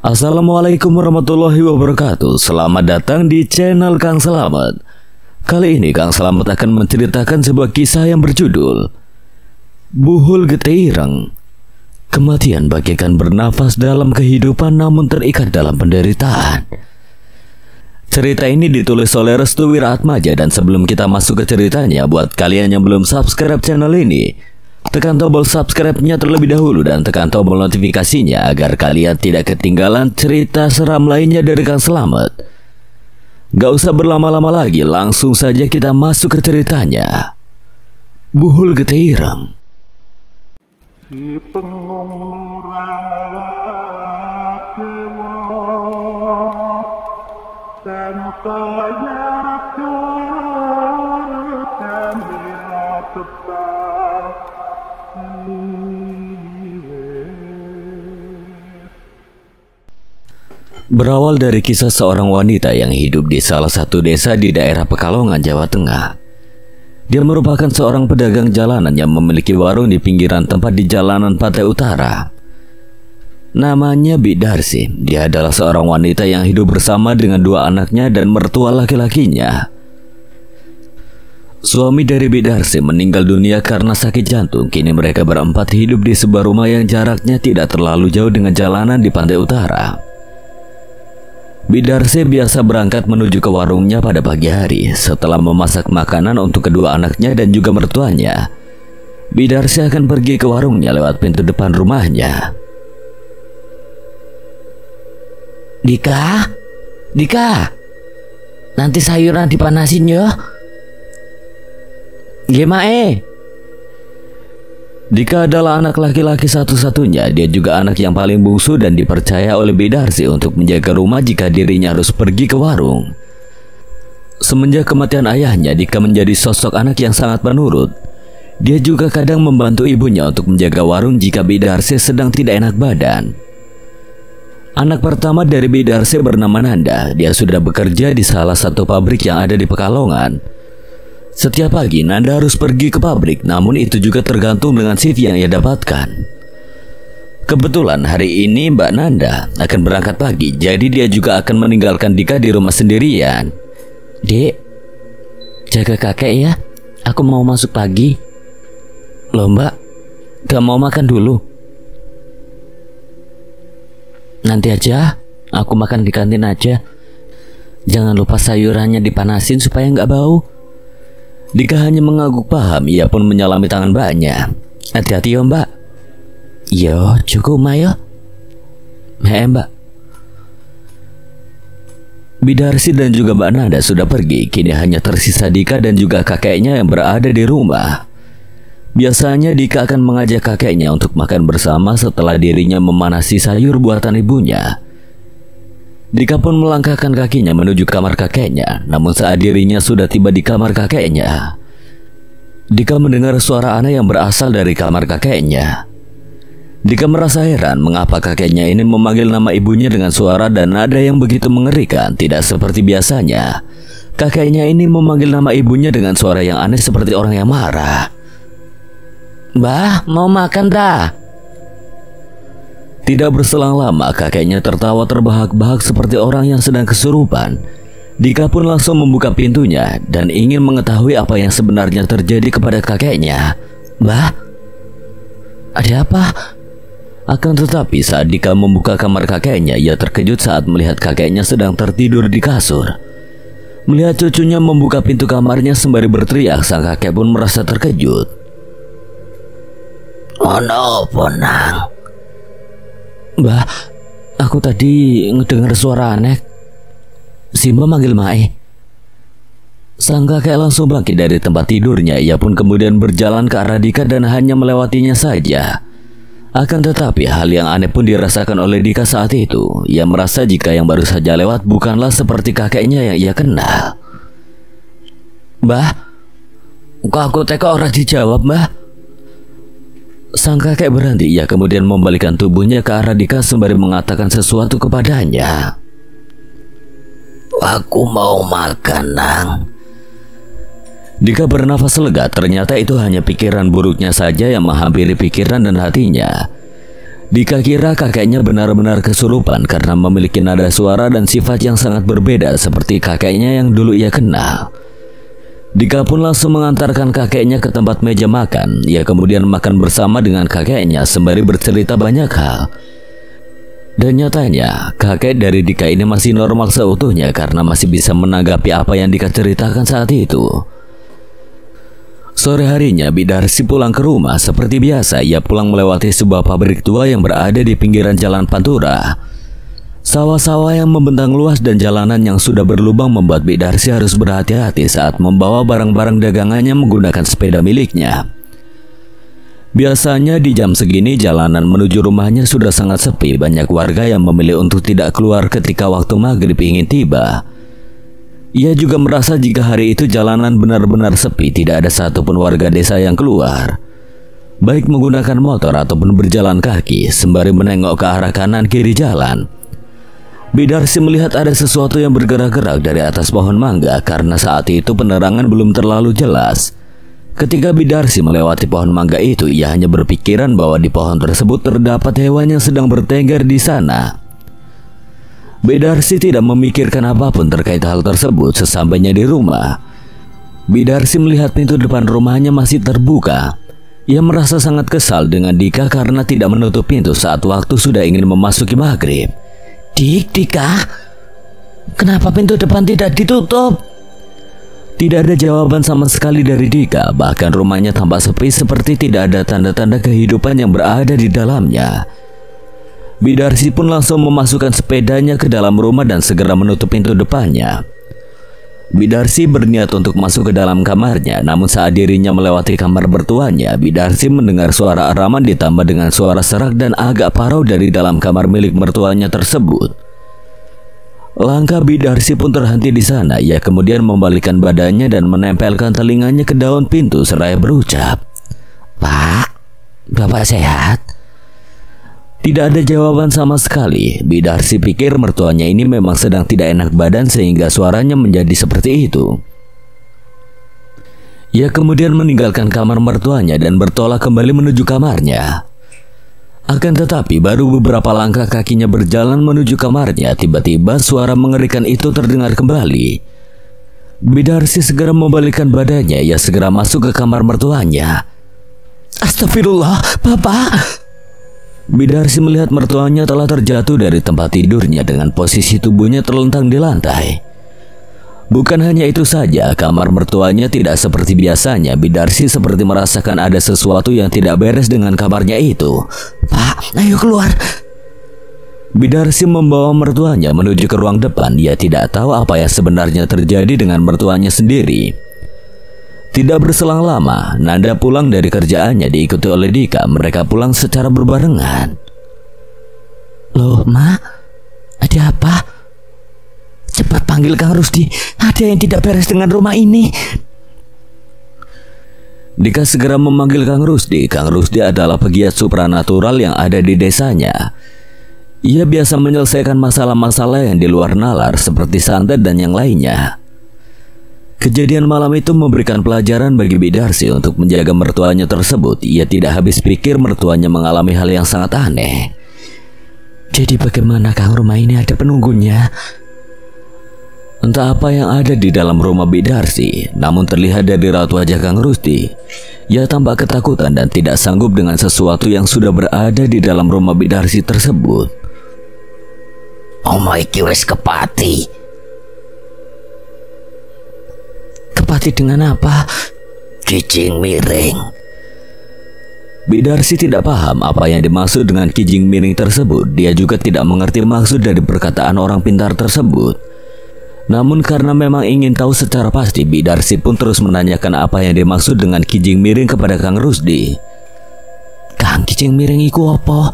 Assalamualaikum warahmatullahi wabarakatuh. Selamat datang di channel Kang Selamat. Kali ini Kang Selamat akan menceritakan sebuah kisah yang berjudul Buhul Gete Ireng. Kematian bagaikan bernafas dalam kehidupan namun terikat dalam penderitaan. Cerita ini ditulis oleh Restu Wiratmaja, dan sebelum kita masuk ke ceritanya, buat kalian yang belum subscribe channel ini, tekan tombol subscribe-nya terlebih dahulu dan tekan tombol notifikasinya agar kalian tidak ketinggalan cerita seram lainnya dari Kang Selamat. Gak usah berlama-lama lagi, langsung saja kita masuk ke ceritanya. Buhul Gete Ireng. Si pengurang Berawal dari kisah seorang wanita yang hidup di salah satu desa di daerah Pekalongan, Jawa Tengah. Dia merupakan seorang pedagang jalanan yang memiliki warung di pinggiran tempat di Jalanan Pantai Utara. Namanya Bidarsi. Dia adalah seorang wanita yang hidup bersama dengan dua anaknya dan mertua laki-lakinya. Suami dari Bidarsi meninggal dunia karena sakit jantung. Kini mereka berempat hidup di sebuah rumah yang jaraknya tidak terlalu jauh dengan jalanan di Pantai Utara. Bidarsi biasa berangkat menuju ke warungnya pada pagi hari. Setelah memasak makanan untuk kedua anaknya dan juga mertuanya, Bidarsi akan pergi ke warungnya lewat pintu depan rumahnya. Dika, nanti sayuran dipanasin ya. Gimana? Dika adalah anak laki-laki satu-satunya. Dia juga anak yang paling bungsu dan dipercaya oleh Bidarsi untuk menjaga rumah jika dirinya harus pergi ke warung. Semenjak kematian ayahnya, Dika menjadi sosok anak yang sangat penurut. Dia juga kadang membantu ibunya untuk menjaga warung jika Bidarsi sedang tidak enak badan. Anak pertama dari Bidarsi bernama Nanda. Dia sudah bekerja di salah satu pabrik yang ada di Pekalongan. Setiap pagi Nanda harus pergi ke pabrik, namun itu juga tergantung dengan shift yang ia dapatkan. Kebetulan hari ini Mbak Nanda akan berangkat pagi, jadi dia juga akan meninggalkan Dika di rumah sendirian. Dek, jaga kakek ya, aku mau masuk pagi. Loh Mbak, gak mau makan dulu? Nanti aja, aku makan di kantin aja. Jangan lupa sayurannya dipanasin supaya gak bau. Dika hanya mengangguk paham. Ia pun menyalami tangan mbaknya. Hati-hati ya mbak. Yo, cukup Mayo. Mbak. Bidarsi dan juga Mbak Nanda sudah pergi. Kini hanya tersisa Dika dan juga kakeknya yang berada di rumah. Biasanya Dika akan mengajak kakeknya untuk makan bersama setelah dirinya memanasi sayur buatan ibunya. Dika pun melangkahkan kakinya menuju kamar kakeknya. Namun saat dirinya sudah tiba di kamar kakeknya, Dika mendengar suara aneh yang berasal dari kamar kakeknya. Dika merasa heran mengapa kakeknya ini memanggil nama ibunya dengan suara dan nada yang begitu mengerikan. Tidak seperti biasanya, kakeknya ini memanggil nama ibunya dengan suara yang aneh seperti orang yang marah. Mbah, mau makan dah? Tidak berselang lama, kakeknya tertawa terbahak-bahak seperti orang yang sedang kesurupan. Dika pun langsung membuka pintunya dan ingin mengetahui apa yang sebenarnya terjadi kepada kakeknya. Mbah, ada apa? Akan tetapi saat Dika membuka kamar kakeknya, ia terkejut saat melihat kakeknya sedang tertidur di kasur. Melihat cucunya membuka pintu kamarnya sembari berteriak, sang kakek pun merasa terkejut. Ono ponang. Mbah, aku tadi ngedengar suara aneh. Simba manggil Mae. Sang kakek langsung bangkit dari tempat tidurnya. Ia pun kemudian berjalan ke arah Dika dan hanya melewatinya saja. Akan tetapi hal yang aneh pun dirasakan oleh Dika saat itu. Ia merasa jika yang baru saja lewat bukanlah seperti kakeknya yang ia kenal. Mbah, kok aku teko ora dijawab mbah? Sang kakek berhenti. Ia kemudian membalikkan tubuhnya ke arah Dika sembari mengatakan sesuatu kepadanya. Aku mau makan, Nang. Dika bernafas lega. Ternyata itu hanya pikiran buruknya saja yang menghampiri pikiran dan hatinya. Dika kira kakeknya benar-benar kesurupan karena memiliki nada suara dan sifat yang sangat berbeda seperti kakeknya yang dulu ia kenal. Dika pun langsung mengantarkan kakeknya ke tempat meja makan. Ia kemudian makan bersama dengan kakeknya sembari bercerita banyak hal. Dan nyatanya, kakek dari Dika ini masih normal seutuhnya karena masih bisa menanggapi apa yang Dika ceritakan saat itu. Sore harinya, Bidarsi pulang ke rumah. Seperti biasa, ia pulang melewati sebuah pabrik tua yang berada di pinggiran jalan Pantura. Sawah-sawah yang membentang luas dan jalanan yang sudah berlubang membuat Bidarsi harus berhati-hati saat membawa barang-barang dagangannya menggunakan sepeda miliknya. Biasanya di jam segini jalanan menuju rumahnya sudah sangat sepi. Banyak warga yang memilih untuk tidak keluar ketika waktu maghrib ingin tiba. Ia juga merasa jika hari itu jalanan benar-benar sepi, tidak ada satupun warga desa yang keluar, baik menggunakan motor ataupun berjalan kaki. Sembari menengok ke arah kanan kiri jalan, Bidarsi melihat ada sesuatu yang bergerak-gerak dari atas pohon mangga. Karena saat itu penerangan belum terlalu jelas. Ketika Bidarsi melewati pohon mangga itu, ia hanya berpikiran bahwa di pohon tersebut terdapat hewan yang sedang bertengger di sana. Bidarsi tidak memikirkan apapun terkait hal tersebut. Sesampainya di rumah, Bidarsi melihat pintu depan rumahnya masih terbuka. Ia merasa sangat kesal dengan Dika karena tidak menutup pintu saat waktu sudah ingin memasuki maghrib. Dika, kenapa pintu depan tidak ditutup? Tidak ada jawaban sama sekali dari Dika. Bahkan rumahnya tampak sepi seperti tidak ada tanda-tanda kehidupan yang berada di dalamnya. Bidarsi pun langsung memasukkan sepedanya ke dalam rumah dan segera menutup pintu depannya. Bidarsi berniat untuk masuk ke dalam kamarnya. Namun saat dirinya melewati kamar mertuanya, Bidarsi mendengar suara araman ditambah dengan suara serak dan agak parau dari dalam kamar milik mertuanya tersebut. Langkah Bidarsi pun terhenti di sana. Ia kemudian membalikkan badannya dan menempelkan telinganya ke daun pintu seraya berucap, "Pak, Bapak sehat?" Tidak ada jawaban sama sekali. Bidarsi pikir mertuanya ini memang sedang tidak enak badan sehingga suaranya menjadi seperti itu. Ia kemudian meninggalkan kamar mertuanya dan bertolak kembali menuju kamarnya. Akan tetapi baru beberapa langkah kakinya berjalan menuju kamarnya, tiba-tiba suara mengerikan itu terdengar kembali. Bidarsi segera membalikkan badannya. Ia segera masuk ke kamar mertuanya. "Astagfirullah, Bapak!" Bidarsi melihat mertuanya telah terjatuh dari tempat tidurnya dengan posisi tubuhnya terlentang di lantai. Bukan hanya itu saja, kamar mertuanya tidak seperti biasanya. Bidarsi seperti merasakan ada sesuatu yang tidak beres dengan kamarnya itu. "Pak, ayo keluar!" Bidarsi membawa mertuanya menuju ke ruang depan. Ia tidak tahu apa yang sebenarnya terjadi dengan mertuanya sendiri. Tidak berselang lama, Nanda pulang dari kerjaannya diikuti oleh Dika. Mereka pulang secara berbarengan. "Loh, Mak, ada apa? Cepat panggil Kang Rusdi. Ada yang tidak beres dengan rumah ini." Dika segera memanggil Kang Rusdi. Kang Rusdi adalah pegiat supranatural yang ada di desanya. Ia biasa menyelesaikan masalah-masalah yang di luar nalar seperti santet dan yang lainnya. Kejadian malam itu memberikan pelajaran bagi Bidarsi untuk menjaga mertuanya tersebut. Ia tidak habis pikir mertuanya mengalami hal yang sangat aneh. "Jadi bagaimana Kang, rumah ini ada penunggunya?" Entah apa yang ada di dalam rumah Bidarsi, namun terlihat dari raut wajah Kang Rusdi, ia tampak ketakutan dan tidak sanggup dengan sesuatu yang sudah berada di dalam rumah Bidarsi tersebut. "Omah iki wis kepati." "Kepati dengan apa?" "Kijing miring." Bidarsi tidak paham apa yang dimaksud dengan kijing miring tersebut. Dia juga tidak mengerti maksud dari perkataan orang pintar tersebut. Namun karena memang ingin tahu secara pasti, Bidarsi pun terus menanyakan apa yang dimaksud dengan kijing miring kepada Kang Rusdi. "Kang, kijing miring iku apa?"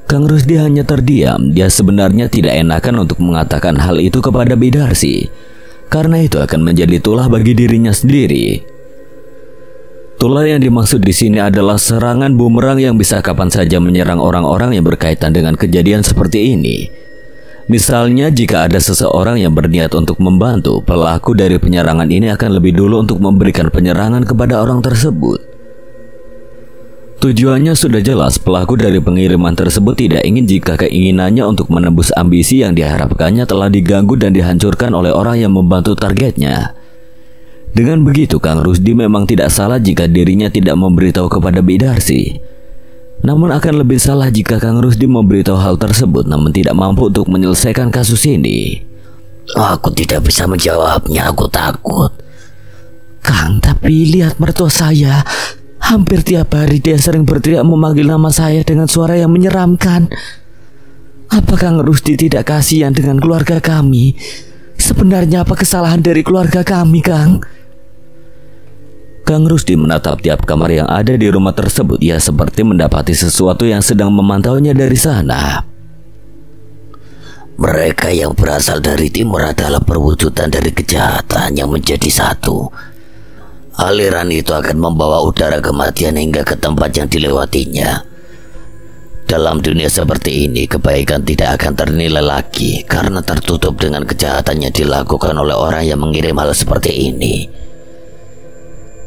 Kang Rusdi hanya terdiam. Dia sebenarnya tidak enakan untuk mengatakan hal itu kepada Bidarsi, karena itu akan menjadi tulah bagi dirinya sendiri. Tulah yang dimaksud di sini adalah serangan bumerang yang bisa kapan saja menyerang orang-orang yang berkaitan dengan kejadian seperti ini. Misalnya jika ada seseorang yang berniat untuk membantu, pelaku dari penyerangan ini akan lebih dulu untuk memberikan penyerangan kepada orang tersebut. Tujuannya sudah jelas, pelaku dari pengiriman tersebut tidak ingin jika keinginannya untuk menembus ambisi yang diharapkannya telah diganggu dan dihancurkan oleh orang yang membantu targetnya. Dengan begitu, Kang Rusdi memang tidak salah jika dirinya tidak memberitahu kepada Bidarsi. Namun akan lebih salah jika Kang Rusdi memberitahu hal tersebut namun tidak mampu untuk menyelesaikan kasus ini. Aku tidak bisa menjawabnya, aku takut. Kang, tapi lihat mertua saya. Hampir tiap hari dia sering berteriak memanggil nama saya dengan suara yang menyeramkan. Apa Kang Rusdi tidak kasihan dengan keluarga kami? Sebenarnya apa kesalahan dari keluarga kami, Kang? Kang Rusdi menatap tiap kamar yang ada di rumah tersebut. Ia seperti mendapati sesuatu yang sedang memantaunya dari sana. Mereka yang berasal dari timur adalah perwujudan dari kejahatan yang menjadi satu. Aliran itu akan membawa udara kematian hingga ke tempat yang dilewatinya. Dalam dunia seperti ini, kebaikan tidak akan ternilai lagi karena tertutup dengan kejahatan yang dilakukan oleh orang yang mengirim hal seperti ini.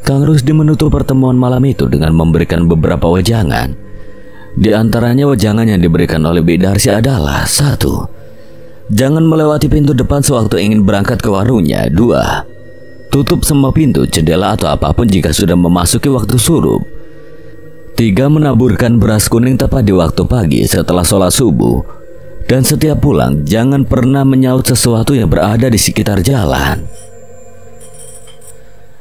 Kang Rusdi menutup pertemuan malam itu dengan memberikan beberapa wejangan. Di antaranya wejangan yang diberikan oleh Bidarsi adalah: 1. Jangan melewati pintu depan sewaktu ingin berangkat ke warungnya. 2. Tutup semua pintu, jendela atau apapun jika sudah memasuki waktu surup. 3. Menaburkan beras kuning tepat di waktu pagi setelah sholat subuh. Dan setiap pulang, jangan pernah menyaut sesuatu yang berada di sekitar jalan.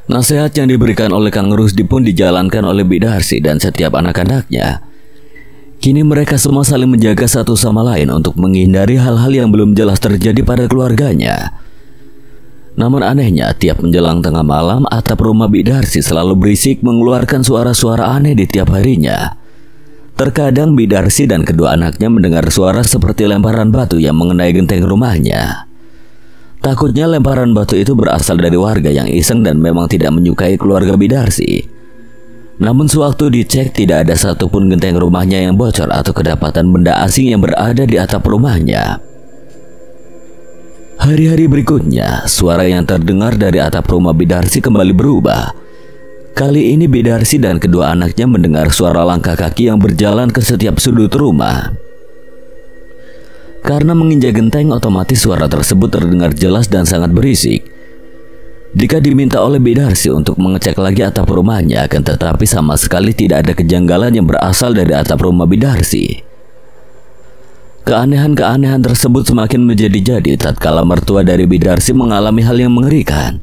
Nasihat yang diberikan oleh Kang Rusdi pun dijalankan oleh Bidarsi dan setiap anak-anaknya. Kini mereka semua saling menjaga satu sama lain untuk menghindari hal-hal yang belum jelas terjadi pada keluarganya. Namun anehnya, tiap menjelang tengah malam, atap rumah Bidarsi selalu berisik mengeluarkan suara-suara aneh di tiap harinya. Terkadang Bidarsi dan kedua anaknya mendengar suara seperti lemparan batu yang mengenai genteng rumahnya. Takutnya lemparan batu itu berasal dari warga yang iseng dan memang tidak menyukai keluarga Bidarsi. Namun sewaktu dicek, tidak ada satupun genteng rumahnya yang bocor atau kedapatan benda asing yang berada di atap rumahnya. Hari-hari berikutnya, suara yang terdengar dari atap rumah Bidarsi kembali berubah. Kali ini Bidarsi dan kedua anaknya mendengar suara langkah kaki yang berjalan ke setiap sudut rumah. Karena menginjak genteng, otomatis suara tersebut terdengar jelas dan sangat berisik. Dika diminta oleh Bidarsi untuk mengecek lagi atap rumahnya, akan tetapi sama sekali tidak ada kejanggalan yang berasal dari atap rumah Bidarsi. Keanehan-keanehan tersebut semakin menjadi-jadi tatkala mertua dari Bidarsi mengalami hal yang mengerikan.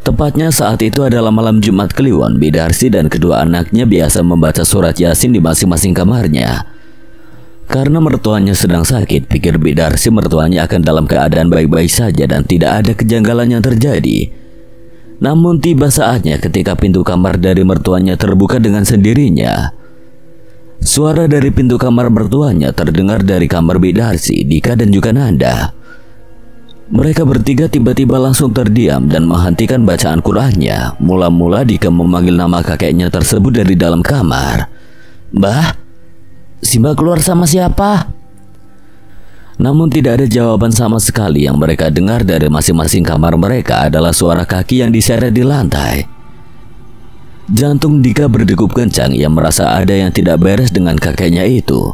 Tepatnya saat itu adalah malam Jumat Kliwon. Bidarsi dan kedua anaknya biasa membaca surat Yasin di masing-masing kamarnya. Karena mertuanya sedang sakit, pikir Bidarsi mertuanya akan dalam keadaan baik-baik saja dan tidak ada kejanggalan yang terjadi. Namun tiba saatnya ketika pintu kamar dari mertuanya terbuka dengan sendirinya. Suara dari pintu kamar mertuanya terdengar dari kamar Bidarsi, Dika dan juga Nanda. Mereka bertiga tiba-tiba langsung terdiam dan menghentikan bacaan Qur'annya. Mula-mula Dika memanggil nama kakeknya tersebut dari dalam kamar. "Mbah, si Mbah keluar sama siapa?" Namun tidak ada jawaban sama sekali. Yang mereka dengar dari masing-masing kamar mereka adalah suara kaki yang diseret di lantai. Jantung Dika berdegup kencang. Ia merasa ada yang tidak beres dengan kakeknya itu.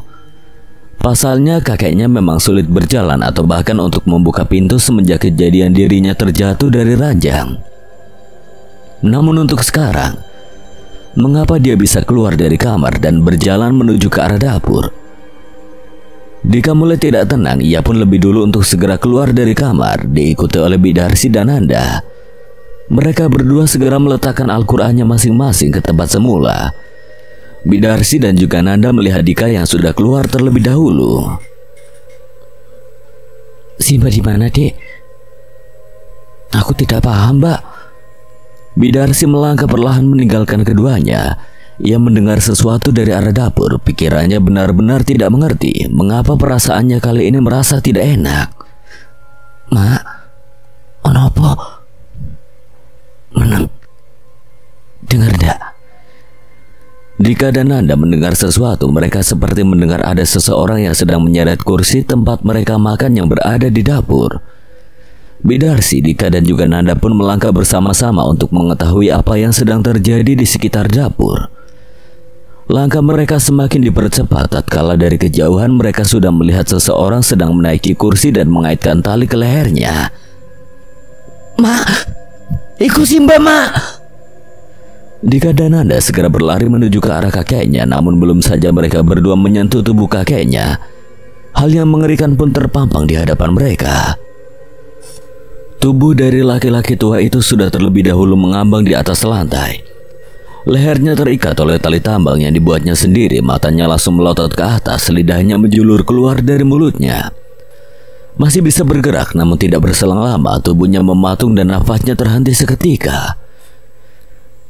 Pasalnya kakeknya memang sulit berjalan atau bahkan untuk membuka pintu semenjak kejadian dirinya terjatuh dari ranjang. Namun untuk sekarang, mengapa dia bisa keluar dari kamar dan berjalan menuju ke arah dapur? Dika mulai tidak tenang. Ia pun lebih dulu untuk segera keluar dari kamar, diikuti oleh Bidarsi dan Nanda. Mereka berdua segera meletakkan Al-Qur'annya masing-masing ke tempat semula. Bidarsi dan juga Nanda melihat Dika yang sudah keluar terlebih dahulu. "Si Mbak di mana, Dek?" "Aku tidak paham, Mbak." Bidarsi melangkah perlahan meninggalkan keduanya. Ia mendengar sesuatu dari arah dapur. Pikirannya benar-benar tidak mengerti mengapa perasaannya kali ini merasa tidak enak. "Mak, onopo? Menang, dengar dak?" Dika dan Nanda mendengar sesuatu. Mereka seperti mendengar ada seseorang yang sedang menyeret kursi tempat mereka makan yang berada di dapur. Bidarsi, Dika dan juga Nanda pun melangkah bersama-sama untuk mengetahui apa yang sedang terjadi di sekitar dapur. Langkah mereka semakin dipercepat tatkala dari kejauhan mereka sudah melihat seseorang sedang menaiki kursi dan mengaitkan tali ke lehernya. "Mak, iku Simba, Mak!" Dika dan Nanda segera berlari menuju ke arah kakeknya, namun belum saja mereka berdua menyentuh tubuh kakeknya, hal yang mengerikan pun terpampang di hadapan mereka. Tubuh dari laki-laki tua itu sudah terlebih dahulu mengambang di atas lantai. Lehernya terikat oleh tali tambang yang dibuatnya sendiri, matanya langsung melotot ke atas, lidahnya menjulur keluar dari mulutnya. Masih bisa bergerak, namun tidak berselang lama tubuhnya mematung dan nafasnya terhenti seketika.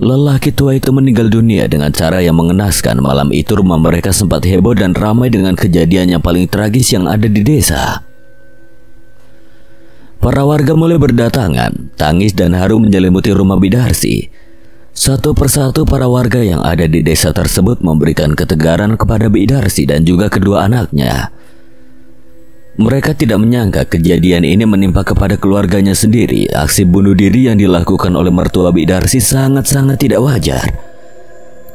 Lelaki tua itu meninggal dunia dengan cara yang mengenaskan. Malam itu rumah mereka sempat heboh dan ramai dengan kejadian yang paling tragis yang ada di desa. Para warga mulai berdatangan, tangis dan haru menyelimuti rumah Bidarsi. Satu persatu para warga yang ada di desa tersebut memberikan ketegaran kepada Bidarsi dan juga kedua anaknya. Mereka tidak menyangka kejadian ini menimpa kepada keluarganya sendiri. Aksi bunuh diri yang dilakukan oleh mertua Bidarsi sangat-sangat tidak wajar.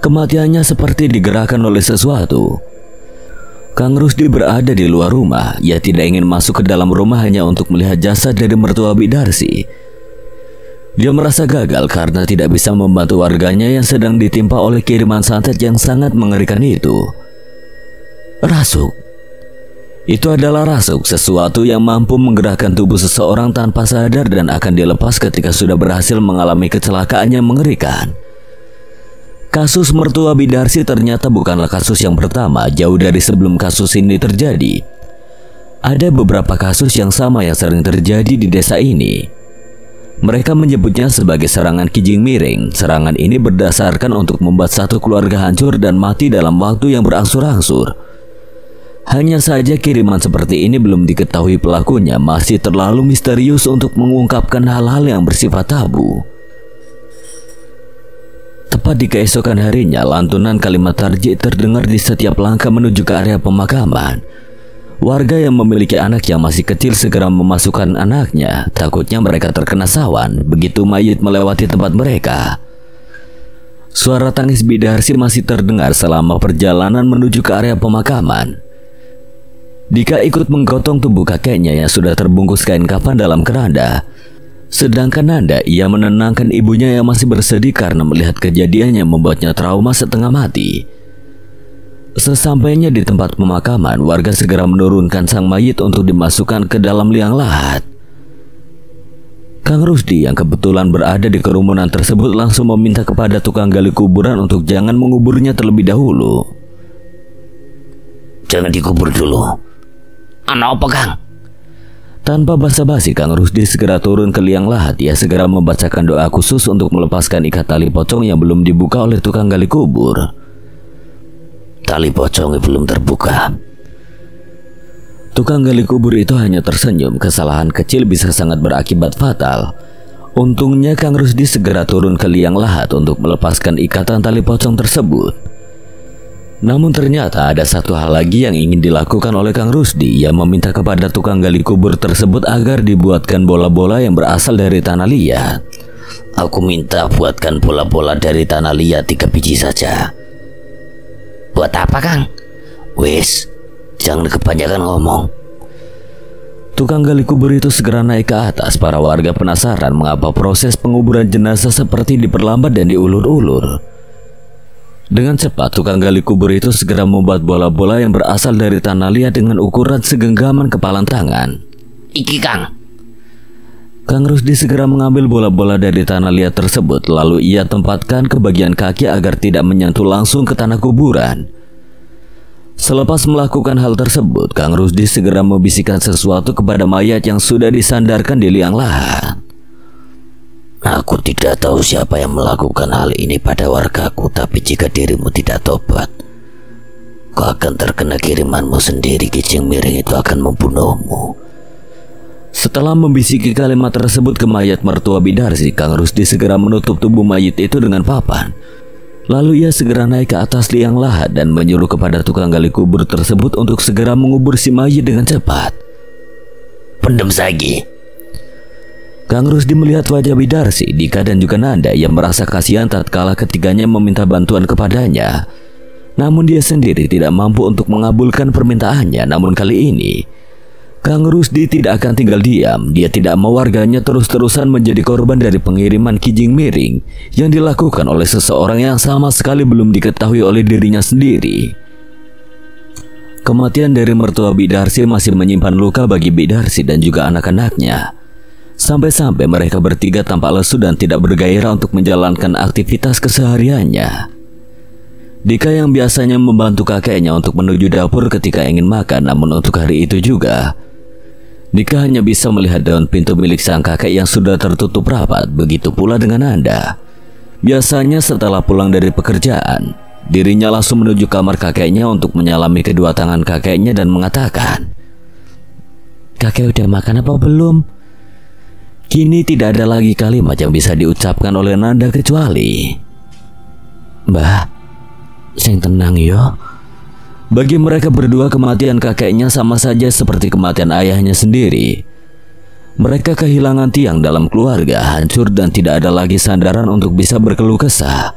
Kematiannya seperti digerakkan oleh sesuatu. Kang Rusdi berada di luar rumah. Ia tidak ingin masuk ke dalam rumah hanya untuk melihat jasad dari mertua Bidarsi. Dia merasa gagal karena tidak bisa membantu warganya yang sedang ditimpa oleh kiriman santet yang sangat mengerikan itu. Rasuk. Itu adalah rasuk, sesuatu yang mampu menggerakkan tubuh seseorang tanpa sadar dan akan dilepas ketika sudah berhasil mengalami kecelakaan yang mengerikan. Kasus mertua Bidarsi ternyata bukanlah kasus yang pertama. Jauh dari sebelum kasus ini terjadi, ada beberapa kasus yang sama yang sering terjadi di desa ini. Mereka menyebutnya sebagai serangan kijing miring. Serangan ini berdasarkan untuk membuat satu keluarga hancur dan mati dalam waktu yang berangsur-angsur. Hanya saja kiriman seperti ini belum diketahui pelakunya, masih terlalu misterius untuk mengungkapkan hal-hal yang bersifat tabu. Tepat di keesokan harinya, lantunan kalimat tarjih terdengar di setiap langkah menuju ke area pemakaman. Warga yang memiliki anak yang masih kecil segera memasukkan anaknya, takutnya mereka terkena sawan begitu mayit melewati tempat mereka. Suara tangis Bidarsi masih terdengar selama perjalanan menuju ke area pemakaman. Dika ikut menggotong tubuh kakeknya yang sudah terbungkus kain kafan dalam keranda. Sedangkan Nanda, ia menenangkan ibunya yang masih bersedih karena melihat kejadian yang membuatnya trauma setengah mati. Sesampainya di tempat pemakaman, warga segera menurunkan sang mayit untuk dimasukkan ke dalam liang lahat. Kang Rusdi yang kebetulan berada di kerumunan tersebut langsung meminta kepada tukang gali kuburan untuk jangan menguburnya terlebih dahulu. "Jangan dikubur dulu." "Anak apa, Kang?" Tanpa basa-basi, Kang Rusdi segera turun ke liang lahat. Ia segera membacakan doa khusus untuk melepaskan ikat tali pocong yang belum dibuka oleh tukang gali kubur. "Tali pocongnya belum terbuka." Tukang gali kubur itu hanya tersenyum. Kesalahan kecil bisa sangat berakibat fatal. Untungnya Kang Rusdi segera turun ke liang lahat untuk melepaskan ikatan tali pocong tersebut. Namun ternyata ada satu hal lagi yang ingin dilakukan oleh Kang Rusdi. Ia meminta kepada tukang gali kubur tersebut agar dibuatkan bola-bola yang berasal dari tanah liat. "Aku minta buatkan bola-bola dari tanah liat 3 biji saja." "Buat apa, Kang?" "Wis, jangan kebanyakan ngomong." Tukang gali kubur itu segera naik ke atas. Para warga penasaran mengapa proses penguburan jenazah seperti diperlambat dan diulur-ulur. Dengan cepat, tukang gali kubur itu segera membuat bola-bola yang berasal dari tanah liat dengan ukuran segenggaman kepalan tangan. "Iki, Kang." Kang Rusdi segera mengambil bola-bola dari tanah liat tersebut, lalu ia tempatkan ke bagian kaki agar tidak menyentuh langsung ke tanah kuburan. Selepas melakukan hal tersebut, Kang Rusdi segera membisikkan sesuatu kepada mayat yang sudah disandarkan di liang lahat. "Aku tidak tahu siapa yang melakukan hal ini pada wargaku, tapi jika dirimu tidak tobat, kau akan terkena kirimanmu sendiri. Kijing miring itu akan membunuhmu." Setelah membisiki kalimat tersebut ke mayat mertua Bidarsi, Kang Rusdi segera menutup tubuh mayit itu dengan papan. Lalu ia segera naik ke atas liang lahat dan menyuruh kepada tukang gali kubur tersebut untuk segera mengubur si mayit dengan cepat. "Pendem sagi." Kang Rusdi melihat wajah Bidarsi, Dika dan juga Nanda yang merasa kasihan tatkala ketiganya meminta bantuan kepadanya. Namun dia sendiri tidak mampu untuk mengabulkan permintaannya. Namun kali ini Kang Rusdi tidak akan tinggal diam. Dia tidak mau warganya terus-terusan menjadi korban dari pengiriman kijing miring yang dilakukan oleh seseorang yang sama sekali belum diketahui oleh dirinya sendiri. Kematian dari mertua Bidarsi masih menyimpan luka bagi Bidarsi dan juga anak-anaknya. Sampai-sampai mereka bertiga tampak lesu dan tidak bergairah untuk menjalankan aktivitas kesehariannya. Dika yang biasanya membantu kakeknya untuk menuju dapur ketika ingin makan, namun untuk hari itu juga Dika hanya bisa melihat daun pintu milik sang kakek yang sudah tertutup rapat. Begitu pula dengan Nanda. Biasanya setelah pulang dari pekerjaan, dirinya langsung menuju kamar kakeknya untuk menyalami kedua tangan kakeknya dan mengatakan, "Kakek udah makan apa belum?" Kini tidak ada lagi kalimat yang bisa diucapkan oleh Nanda kecuali, "Mbah, sing tenang yo." Bagi mereka berdua, kematian kakeknya sama saja seperti kematian ayahnya sendiri. Mereka kehilangan tiang dalam keluarga, hancur dan tidak ada lagi sandaran untuk bisa berkeluh kesah.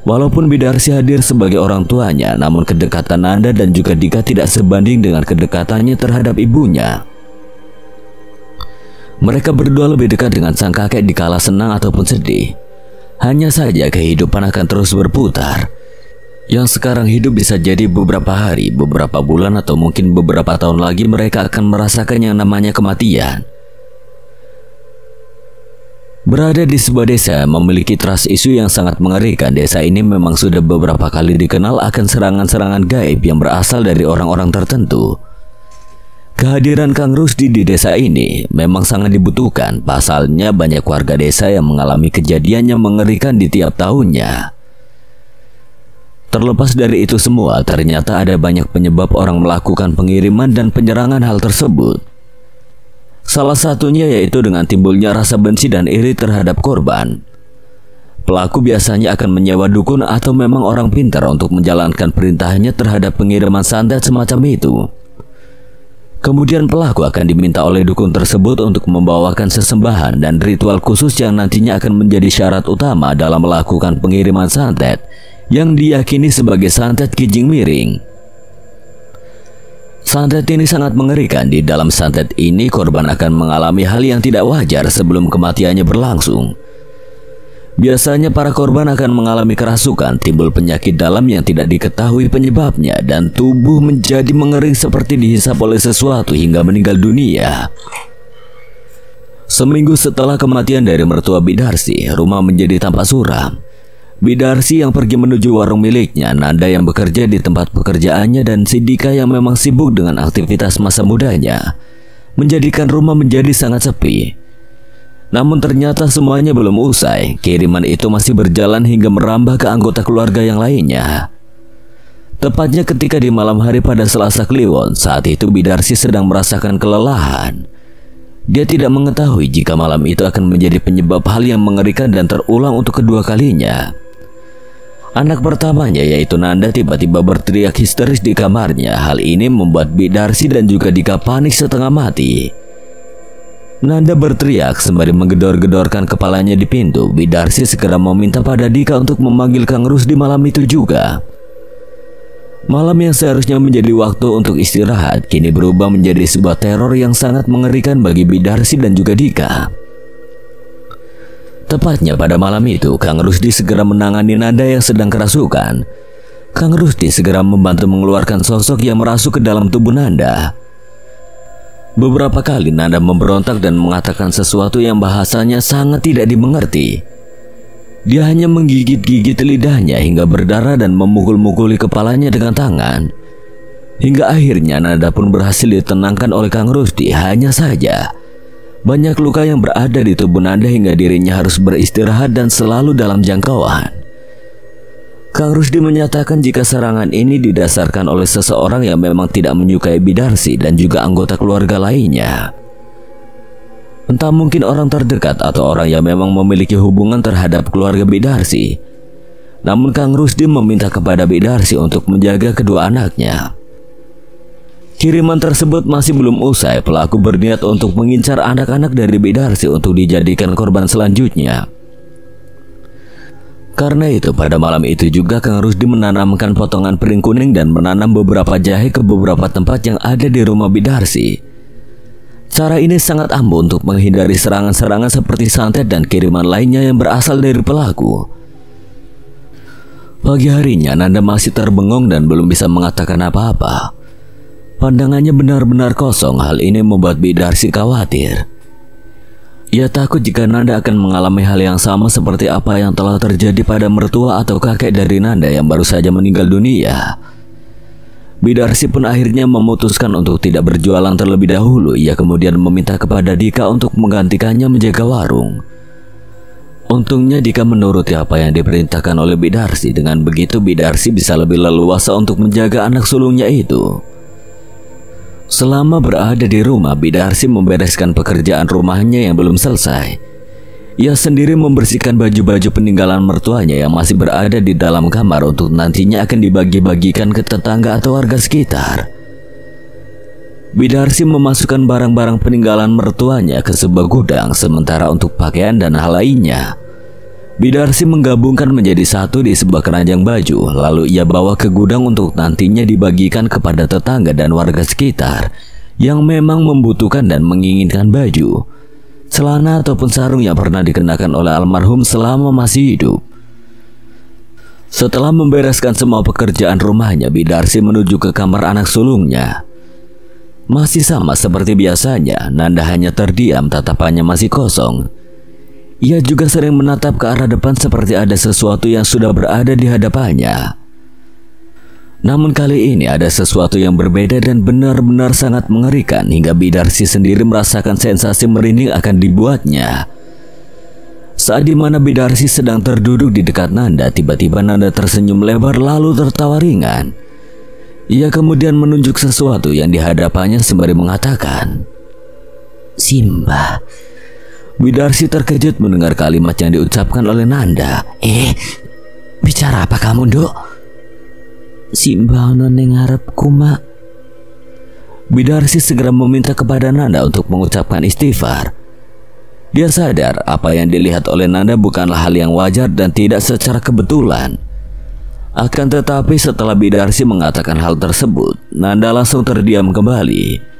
Walaupun Bidarsi hadir sebagai orang tuanya, namun kedekatan Nanda dan juga Dika tidak sebanding dengan kedekatannya terhadap ibunya. Mereka berdua lebih dekat dengan sang kakek di kala senang ataupun sedih. Hanya saja kehidupan akan terus berputar. Yang sekarang hidup bisa jadi beberapa hari, beberapa bulan, atau mungkin beberapa tahun lagi mereka akan merasakan yang namanya kematian. Berada di sebuah desa memiliki trust isu yang sangat mengerikan. Desa ini memang sudah beberapa kali dikenal akan serangan-serangan gaib yang berasal dari orang-orang tertentu. Kehadiran Kang Rusdi di desa ini memang sangat dibutuhkan. Pasalnya banyak warga desa yang mengalami kejadian yang mengerikan di tiap tahunnya. Terlepas dari itu semua, ternyata ada banyak penyebab orang melakukan pengiriman dan penyerangan hal tersebut. Salah satunya yaitu dengan timbulnya rasa benci dan iri terhadap korban. Pelaku biasanya akan menyewa dukun atau memang orang pintar untuk menjalankan perintahnya terhadap pengiriman santet semacam itu. Kemudian pelaku akan diminta oleh dukun tersebut untuk membawakan sesembahan dan ritual khusus yang nantinya akan menjadi syarat utama dalam melakukan pengiriman santet yang diyakini sebagai santet kijing miring. Santet ini sangat mengerikan. Di dalam santet ini korban akan mengalami hal yang tidak wajar sebelum kematiannya berlangsung. Biasanya para korban akan mengalami kerasukan, timbul penyakit dalam yang tidak diketahui penyebabnya, dan tubuh menjadi mengering seperti dihisap oleh sesuatu hingga meninggal dunia. Seminggu setelah kematian dari mertua Bidarsi, rumah menjadi tampak suram. Bidarsi yang pergi menuju warung miliknya, Nanda yang bekerja di tempat pekerjaannya, dan si Dika yang memang sibuk dengan aktivitas masa mudanya, menjadikan rumah menjadi sangat sepi. Namun ternyata semuanya belum usai. Kiriman itu masih berjalan hingga merambah ke anggota keluarga yang lainnya. Tepatnya ketika di malam hari pada Selasa Kliwon, saat itu Bidarsi sedang merasakan kelelahan. Dia tidak mengetahui jika malam itu akan menjadi penyebab hal yang mengerikan dan terulang untuk kedua kalinya. Anak pertamanya yaitu Nanda tiba-tiba berteriak histeris di kamarnya. Hal ini membuat Bidarsi dan juga Dika panik setengah mati. Nanda berteriak sembari menggedor-gedorkan kepalanya di pintu. Bidarsi segera meminta pada Dika untuk memanggil Kang Rusdi malam itu juga. Malam yang seharusnya menjadi waktu untuk istirahat kini berubah menjadi sebuah teror yang sangat mengerikan bagi Bidarsi dan juga Dika. Tepatnya pada malam itu, Kang Rusdi segera menangani Nanda yang sedang kerasukan. Kang Rusdi segera membantu mengeluarkan sosok yang merasuk ke dalam tubuh Nanda. Beberapa kali Nanda memberontak dan mengatakan sesuatu yang bahasanya sangat tidak dimengerti. Dia hanya menggigit-gigit lidahnya hingga berdarah dan memukul-mukuli kepalanya dengan tangan. Hingga akhirnya Nanda pun berhasil ditenangkan oleh Kang Rusdi. Hanya saja banyak luka yang berada di tubuh Nanda hingga dirinya harus beristirahat dan selalu dalam jangkauan. Kang Rusdi menyatakan jika serangan ini didasarkan oleh seseorang yang memang tidak menyukai Bidarsi dan juga anggota keluarga lainnya. Entah mungkin orang terdekat atau orang yang memang memiliki hubungan terhadap keluarga Bidarsi. Namun Kang Rusdi meminta kepada Bidarsi untuk menjaga kedua anaknya. Kiriman tersebut masih belum usai. Pelaku berniat untuk mengincar anak-anak dari Bidarsi untuk dijadikan korban selanjutnya. Karena itu pada malam itu juga Kang Rusdi menanamkan potongan piring kuning dan menanam beberapa jahe ke beberapa tempat yang ada di rumah Bidarsi. Cara ini sangat ampuh untuk menghindari serangan-serangan seperti santet dan kiriman lainnya yang berasal dari pelaku. Pagi harinya Nanda masih terbengong dan belum bisa mengatakan apa-apa. Pandangannya benar-benar kosong. Hal ini membuat Bidarsi khawatir. Ia takut jika Nanda akan mengalami hal yang sama seperti apa yang telah terjadi pada mertua atau kakek dari Nanda yang baru saja meninggal dunia. Bidarsi pun akhirnya memutuskan untuk tidak berjualan terlebih dahulu. Ia kemudian meminta kepada Dika untuk menggantikannya menjaga warung. Untungnya Dika menuruti apa yang diperintahkan oleh Bidarsi. Dengan begitu Bidarsi bisa lebih leluasa untuk menjaga anak sulungnya itu. Selama berada di rumah, Bidarsi membereskan pekerjaan rumahnya yang belum selesai. Ia sendiri membersihkan baju-baju peninggalan mertuanya yang masih berada di dalam kamar untuk nantinya akan dibagi-bagikan ke tetangga atau warga sekitar. Bidarsi memasukkan barang-barang peninggalan mertuanya ke sebuah gudang, sementara untuk pakaian dan hal lainnya Bidarsi menggabungkan menjadi satu di sebuah keranjang baju, lalu ia bawa ke gudang untuk nantinya dibagikan kepada tetangga dan warga sekitar yang memang membutuhkan dan menginginkan baju, celana ataupun sarung yang pernah dikenakan oleh almarhum selama masih hidup. Setelah membereskan semua pekerjaan rumahnya, Bidarsi menuju ke kamar anak sulungnya. Masih sama seperti biasanya, Nanda hanya terdiam, tatapannya masih kosong. Ia juga sering menatap ke arah depan seperti ada sesuatu yang sudah berada di hadapannya. Namun kali ini ada sesuatu yang berbeda dan benar-benar sangat mengerikan hingga Bidarsi sendiri merasakan sensasi merinding akan dibuatnya. Saat dimana Bidarsi sedang terduduk di dekat Nanda, tiba-tiba Nanda tersenyum lebar lalu tertawa ringan. Ia kemudian menunjuk sesuatu yang di hadapannya sembari mengatakan, "Simba." Bidarsi terkejut mendengar kalimat yang diucapkan oleh Nanda. Bicara apa kamu, Dok? Simba ono ning ngarepku, Mak. Bidarsi segera meminta kepada Nanda untuk mengucapkan istighfar. Dia sadar apa yang dilihat oleh Nanda bukanlah hal yang wajar dan tidak secara kebetulan. Akan tetapi setelah Bidarsi mengatakan hal tersebut, Nanda langsung terdiam kembali.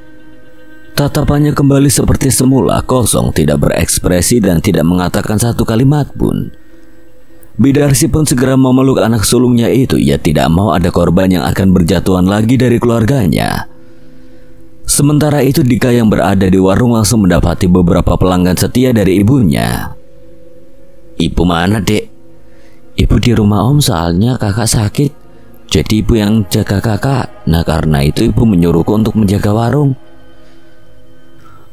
Tatapannya kembali seperti semula, kosong, tidak berekspresi dan tidak mengatakan satu kalimat pun. Bidarsi pun segera memeluk anak sulungnya itu. Ia tidak mau ada korban yang akan berjatuhan lagi dari keluarganya. Sementara itu Dika yang berada di warung langsung mendapati beberapa pelanggan setia dari ibunya. "Ibu mana, Dek?" "Ibu di rumah Om, soalnya kakak sakit. Jadi ibu yang jaga kakak. Nah karena itu ibu menyuruhku untuk menjaga warung."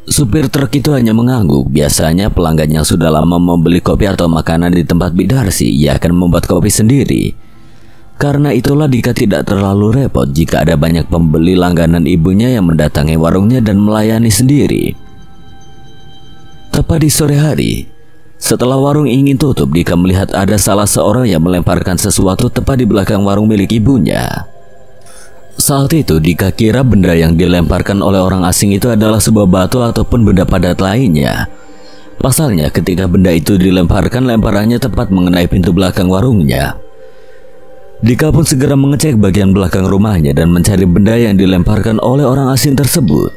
Supir truk itu hanya mengangguk. Biasanya pelanggan yang sudah lama membeli kopi atau makanan di tempat Bidarsi, ia akan membuat kopi sendiri. Karena itulah Dika tidak terlalu repot jika ada banyak pembeli langganan ibunya yang mendatangi warungnya dan melayani sendiri. Tepat di sore hari, setelah warung ingin tutup, Dika melihat ada salah seorang yang melemparkan sesuatu tepat di belakang warung milik ibunya. Saat itu Dika kira benda yang dilemparkan oleh orang asing itu adalah sebuah batu ataupun benda padat lainnya. Pasalnya ketika benda itu dilemparkan, lemparannya tepat mengenai pintu belakang warungnya. Dika pun segera mengecek bagian belakang rumahnya dan mencari benda yang dilemparkan oleh orang asing tersebut.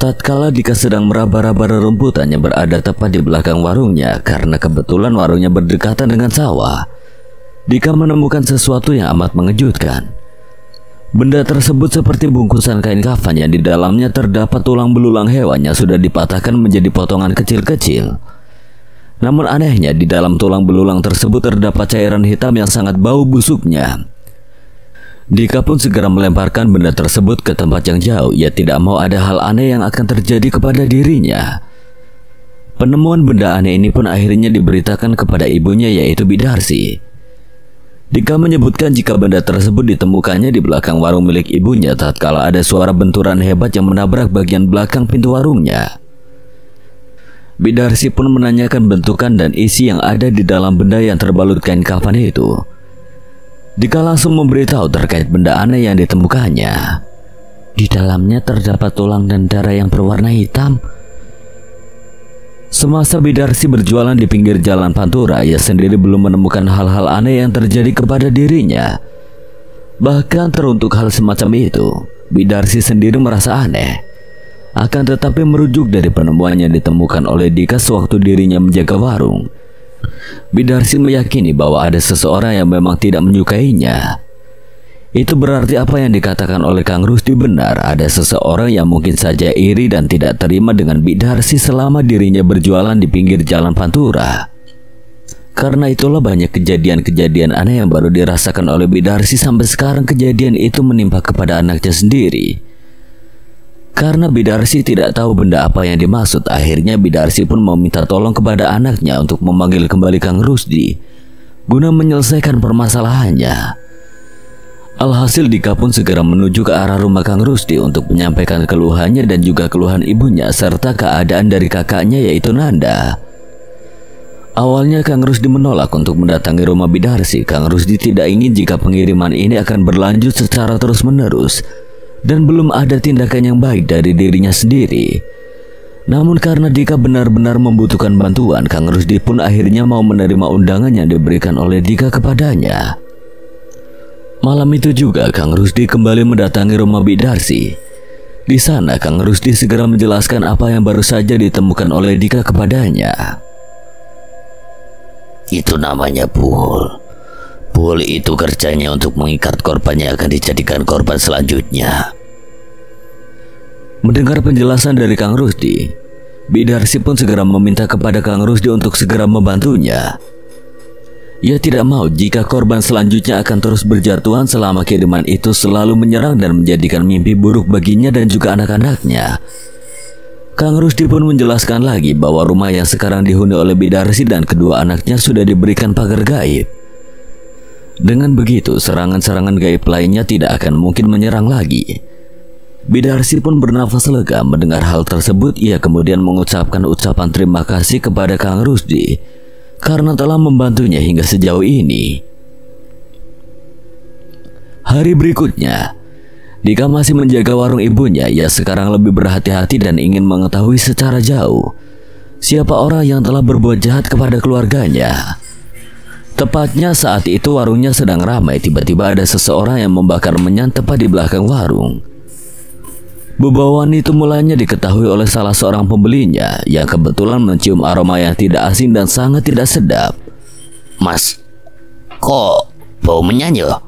Tatkala Dika sedang meraba-raba rerumputan yang berada tepat di belakang warungnya, karena kebetulan warungnya berdekatan dengan sawah, Dika menemukan sesuatu yang amat mengejutkan. Benda tersebut seperti bungkusan kain kafan yang di dalamnya terdapat tulang belulang hewan yang sudah dipatahkan menjadi potongan kecil-kecil. Namun anehnya di dalam tulang belulang tersebut terdapat cairan hitam yang sangat bau busuknya. Dika pun segera melemparkan benda tersebut ke tempat yang jauh. Ia tidak mau ada hal aneh yang akan terjadi kepada dirinya. Penemuan benda aneh ini pun akhirnya diberitakan kepada ibunya, yaitu Bidarsi. Dika menyebutkan jika benda tersebut ditemukannya di belakang warung milik ibunya tatkala ada suara benturan hebat yang menabrak bagian belakang pintu warungnya. Bidarsi pun menanyakan bentukan dan isi yang ada di dalam benda yang terbalut kain kafan itu. Dika langsung memberitahu terkait benda aneh yang ditemukannya. Di dalamnya terdapat tulang dan darah yang berwarna hitam. Semasa Bidarsi berjualan di pinggir jalan Pantura, ia sendiri belum menemukan hal-hal aneh yang terjadi kepada dirinya. Bahkan teruntuk hal semacam itu, Bidarsi sendiri merasa aneh. Akan tetapi merujuk dari penemuan yang ditemukan oleh Dika sewaktu dirinya menjaga warung, Bidarsi meyakini bahwa ada seseorang yang memang tidak menyukainya. Itu berarti apa yang dikatakan oleh Kang Rusdi benar, ada seseorang yang mungkin saja iri dan tidak terima dengan Bidarsi selama dirinya berjualan di pinggir jalan Pantura. Karena itulah banyak kejadian-kejadian aneh yang baru dirasakan oleh Bidarsi sampai sekarang kejadian itu menimpa kepada anaknya sendiri. Karena Bidarsi tidak tahu benda apa yang dimaksud, akhirnya Bidarsi pun meminta tolong kepada anaknya untuk memanggil kembali Kang Rusdi guna menyelesaikan permasalahannya. Alhasil Dika pun segera menuju ke arah rumah Kang Rusdi untuk menyampaikan keluhannya dan juga keluhan ibunya serta keadaan dari kakaknya yaitu Nanda. Awalnya Kang Rusdi menolak untuk mendatangi rumah Bidarsi. Kang Rusdi tidak ingin jika pengiriman ini akan berlanjut secara terus-menerus dan belum ada tindakan yang baik dari dirinya sendiri. Namun karena Dika benar-benar membutuhkan bantuan, Kang Rusdi pun akhirnya mau menerima undangan yang diberikan oleh Dika kepadanya. Malam itu juga Kang Rusdi kembali mendatangi rumah Bidarsi. Di sana Kang Rusdi segera menjelaskan apa yang baru saja ditemukan oleh Dika kepadanya. Itu namanya Pul. Pul itu kerjanya untuk mengikat korban yang akan dijadikan korban selanjutnya. Mendengar penjelasan dari Kang Rusdi, Bidarsi pun segera meminta kepada Kang Rusdi untuk segera membantunya. Ia tidak mau jika korban selanjutnya akan terus berjatuhan selama kiriman itu selalu menyerang dan menjadikan mimpi buruk baginya dan juga anak-anaknya. Kang Rusdi pun menjelaskan lagi bahwa rumah yang sekarang dihuni oleh Bidarsi dan kedua anaknya sudah diberikan pagar gaib. Dengan begitu, serangan-serangan gaib lainnya tidak akan mungkin menyerang lagi. Bidarsi pun bernafas lega mendengar hal tersebut. Ia kemudian mengucapkan ucapan terima kasih kepada Kang Rusdi karena telah membantunya hingga sejauh ini. Hari berikutnya, Dika masih menjaga warung ibunya. Ia sekarang lebih berhati-hati dan ingin mengetahui secara jauh siapa orang yang telah berbuat jahat kepada keluarganya. Tepatnya saat itu warungnya sedang ramai, tiba-tiba ada seseorang yang membakar menyan tepat di belakang warung. Bebauan itu mulanya diketahui oleh salah seorang pembelinya yang kebetulan mencium aroma yang tidak asing dan sangat tidak sedap. Mas, kok bau menyan ya?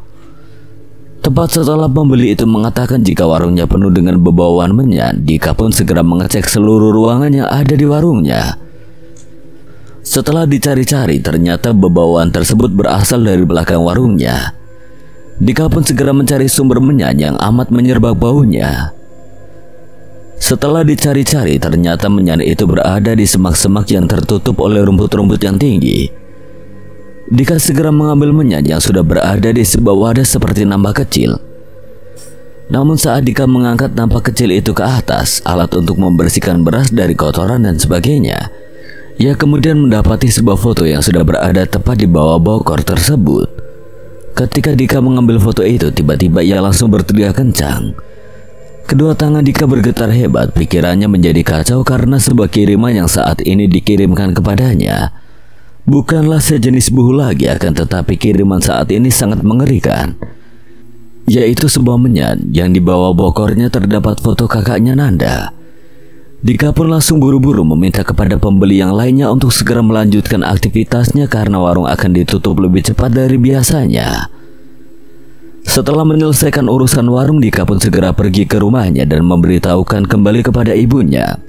Tepat setelah pembeli itu mengatakan jika warungnya penuh dengan bebauan menyan, Dika pun segera mengecek seluruh ruangan yang ada di warungnya. Setelah dicari-cari, ternyata bebauan tersebut berasal dari belakang warungnya. Dika pun segera mencari sumber menyan yang amat menyerbak baunya. Setelah dicari-cari, ternyata menyan itu berada di semak-semak yang tertutup oleh rumput-rumput yang tinggi. Dika segera mengambil menyan yang sudah berada di sebuah wadah seperti nampak kecil. Namun saat Dika mengangkat nampak kecil itu ke atas, alat untuk membersihkan beras dari kotoran dan sebagainya, ia kemudian mendapati sebuah foto yang sudah berada tepat di bawah bokor tersebut. Ketika Dika mengambil foto itu, tiba-tiba ia langsung berteriak kencang. Kedua tangan Dika bergetar hebat, pikirannya menjadi kacau karena sebuah kiriman yang saat ini dikirimkan kepadanya bukanlah sejenis buhu lagi, akan tetapi kiriman saat ini sangat mengerikan, yaitu sebuah menyan yang di bawah bokornya terdapat foto kakaknya Nanda. Dika pun langsung buru-buru meminta kepada pembeli yang lainnya untuk segera melanjutkan aktivitasnya karena warung akan ditutup lebih cepat dari biasanya. Setelah menyelesaikan urusan warung, Dika pun segera pergi ke rumahnya dan memberitahukan kembali kepada ibunya.